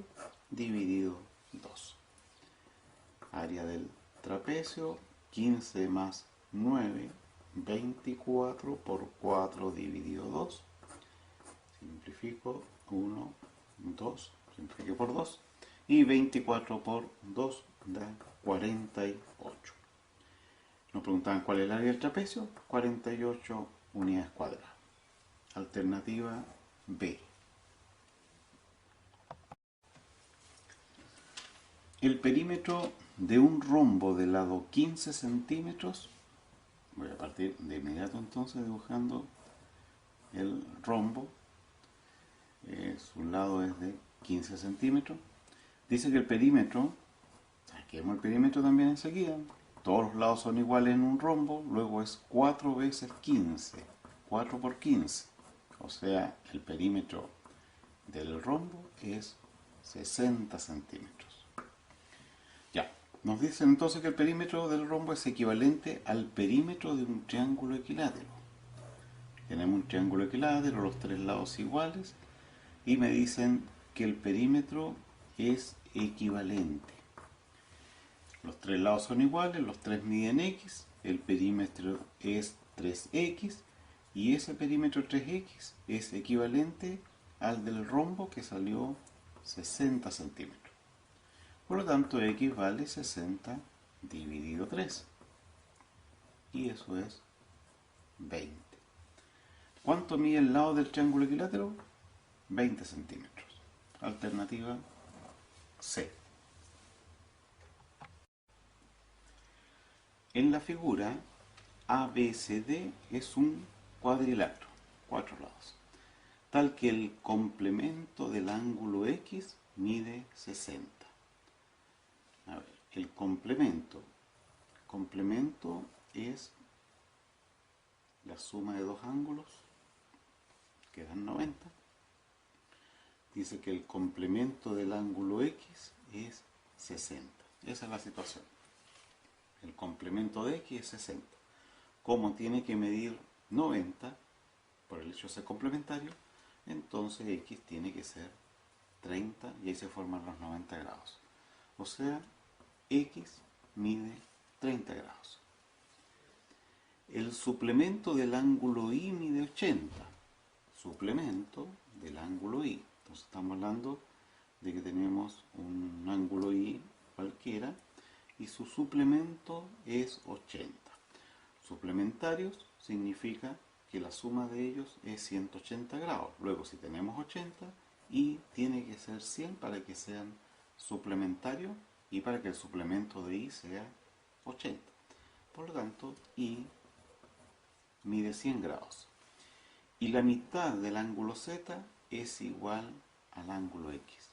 F: dividido 2. área del trapecio, 15 más 9, 24 por 4 dividido 2. Simplifico, 1, 2, simplifico por 2. Y 24 por 2 da 48. Nos preguntaban cuál es el área del trapecio. 48 unidades cuadradas. Alternativa B. El perímetro de un rombo de lado 15 centímetros. Voy a partir de inmediato entonces dibujando el rombo. Su lado es de 15 centímetros. Dice que el perímetro, saquemos el perímetro también enseguida. Todos los lados son iguales en un rombo, luego es 4 veces 15, 4 por 15. O sea, el perímetro del rombo es 60 centímetros. Ya, nos dicen entonces que el perímetro del rombo es equivalente al perímetro de un triángulo equilátero. Tenemos un triángulo equilátero, los tres lados iguales, y me dicen que el perímetro es equivalente. Los tres lados son iguales, los tres miden x, el perímetro es 3x, y ese perímetro 3x es equivalente al del rombo que salió 60 centímetros. Por lo tanto, x vale 60 dividido 3, y eso es 20. ¿Cuánto mide el lado del triángulo equilátero? 20 centímetros. Alternativa C. En la figura, ABCD es un cuadrilátero, 4 lados, tal que el complemento del ángulo X mide 60. A ver, el complemento es la suma de dos ángulos, que dan 90. Dice que el complemento del ángulo X es 60. Esa es la situación. El complemento de X es 60. Como tiene que medir 90, por el hecho de ser complementario, entonces X tiene que ser 30 y ahí se forman los 90 grados. O sea, X mide 30 grados. El suplemento del ángulo Y mide 80. Suplemento del ángulo Y. Entonces estamos hablando de que tenemos un ángulo Y cualquiera y su suplemento es 80. Suplementarios significa que la suma de ellos es 180 grados. Luego, si tenemos 80, Y tiene que ser 100 para que sean suplementarios y para que el suplemento de Y sea 80. Por lo tanto, Y mide 100 grados. Y la mitad del ángulo Z es igual al ángulo X.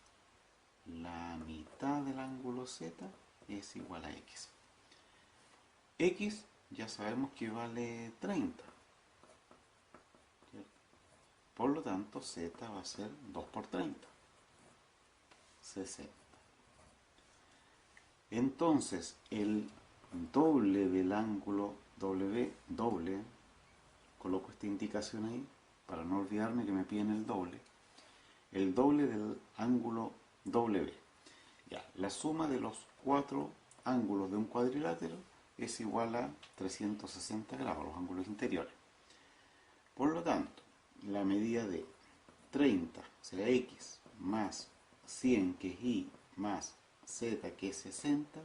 F: La mitad del ángulo Z es igual a X. X ya sabemos que vale 30. Por lo tanto, Z va a ser 2 por 30. 60. Entonces, el doble del ángulo W, coloco esta indicación ahí, para no olvidarme que me piden el doble del ángulo W. Ya, la suma de los cuatro ángulos de un cuadrilátero es igual a 360 grados, los ángulos interiores. Por lo tanto, la medida de 30, o sea, X, más 100, que es Y, más Z, que es 60,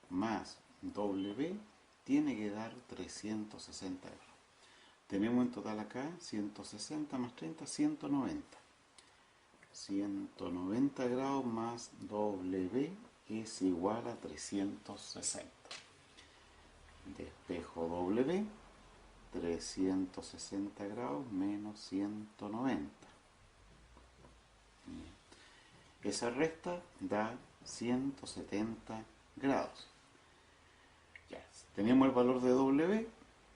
F: más W, tiene que dar 360 grados. Tenemos en total acá 160 más 30, 190. 190 grados más W es igual a 360. Despejo W, 360 grados menos 190. Esa resta da 170 grados. Ya, tenemos el valor de W.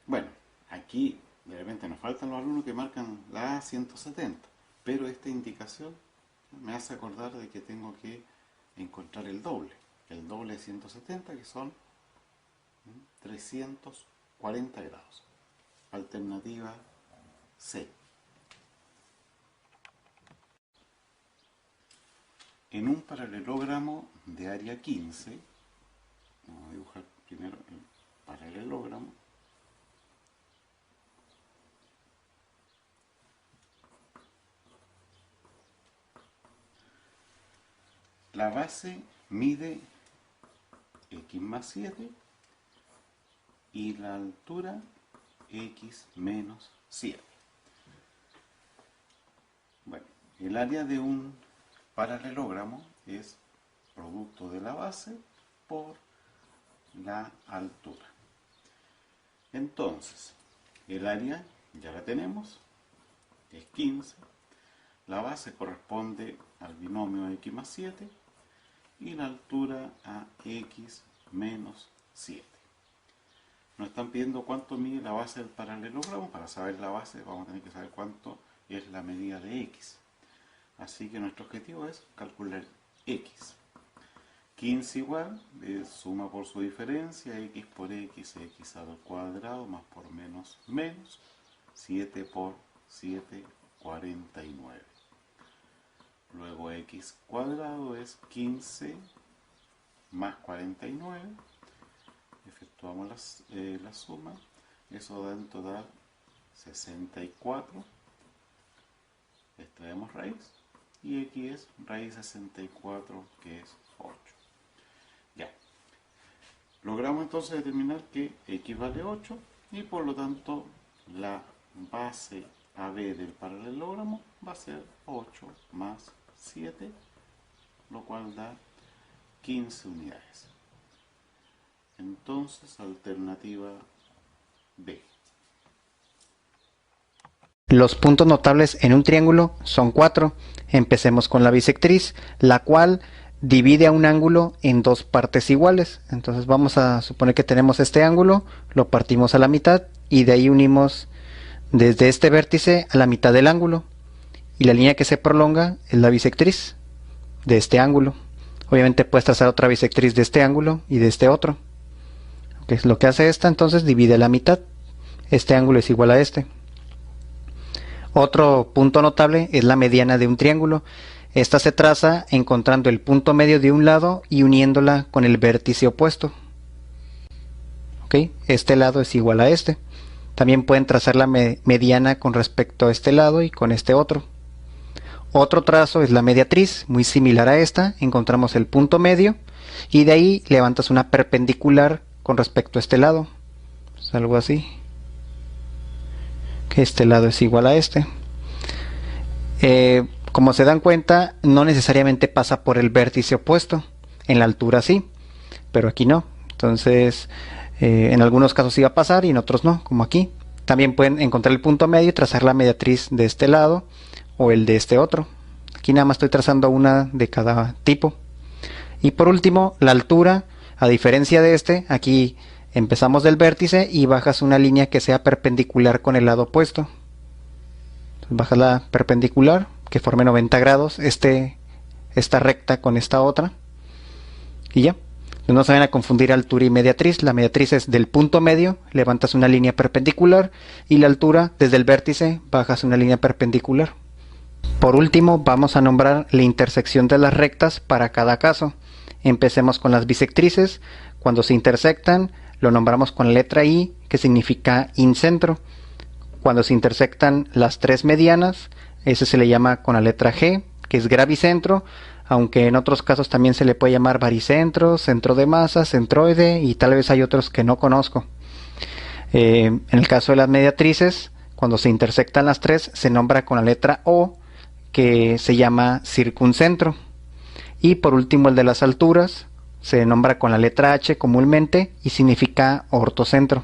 F: Bueno, aquí de repente nos faltan los alumnos que marcan la 170, pero esta indicación me hace acordar de que tengo que encontrar el doble de 170, que son 340 grados. Alternativa C. En un paralelogramo de área 15, Vamos a dibujar primero el paralelogramo. La base mide x más 7 y la altura x menos 7. Bueno, el área de un paralelogramo es producto de la base por la altura. Entonces, el área ya la tenemos, es 15. La base corresponde al binomio x más 7 y la altura a x menos 7. Nos están pidiendo cuánto mide la base del paralelogramo. Para saber la base vamos a tener que saber cuánto es la medida de x. Así que nuestro objetivo es calcular x. 15 igual, suma por su diferencia, x por x al cuadrado, más por menos, 7 por 7, 49. Luego x cuadrado es 15 más 49. Efectuamos la suma. Eso da en total 64. Extraemos raíz. Y x es raíz 64, que es 8. Ya. Logramos entonces determinar que x vale 8. Y por lo tanto la base AB del paralelogramo va a ser 8 más 7, lo cual da 15 unidades. Entonces, alternativa B.
A: Los puntos notables en un triángulo son 4. Empecemos con la bisectriz, la cual divide a un ángulo en dos partes iguales. Entonces vamos a suponer que tenemos este ángulo, lo partimos a la mitad y de ahí unimos desde este vértice a la mitad del ángulo. Y la línea que se prolonga es la bisectriz de este ángulo. Obviamente puedes trazar otra bisectriz de este ángulo y de este otro. Okay, lo que hace esta entonces divide a la mitad. Este ángulo es igual a este. Otro punto notable es la mediana de un triángulo. Esta se traza encontrando el punto medio de un lado y uniéndola con el vértice opuesto. Okay, este lado es igual a este. También pueden trazar la mediana con respecto a este lado y con este otro. Otro trazo es la mediatriz, muy similar a esta. Encontramos el punto medio y de ahí levantas una perpendicular con respecto a este lado. Es algo así. Que este lado es igual a este. Como se dan cuenta, no necesariamente pasa por el vértice opuesto. En la altura sí, pero aquí no. Entonces, en algunos casos sí va a pasar y en otros no, como aquí. También pueden encontrar el punto medio y trazar la mediatriz de este lado o el de este otro. Aquí nada más estoy trazando una de cada tipo. Y por último, la altura. A diferencia de este, aquí empezamos del vértice y bajas una línea que sea perpendicular con el lado opuesto. Entonces, bajas la perpendicular que forme 90 grados, esta recta con esta otra. Y ya. No se vayan a confundir altura y mediatriz. La mediatriz es del punto medio, levantas una línea perpendicular, y la altura desde el vértice bajas una línea perpendicular. Por último, vamos a nombrar la intersección de las rectas para cada caso. Empecemos con las bisectrices. Cuando se intersectan, lo nombramos con la letra I, que significa incentro. Cuando se intersectan las tres medianas, ese se le llama con la letra G, que es gravicentro, aunque en otros casos también se le puede llamar baricentro, centro de masa, centroide, y tal vez hay otros que no conozco. En el caso de las mediatrices, cuando se intersectan las tres, se nombra con la letra O, que se llama circuncentro. Y por último, el de las alturas se nombra con la letra H comúnmente y significa ortocentro.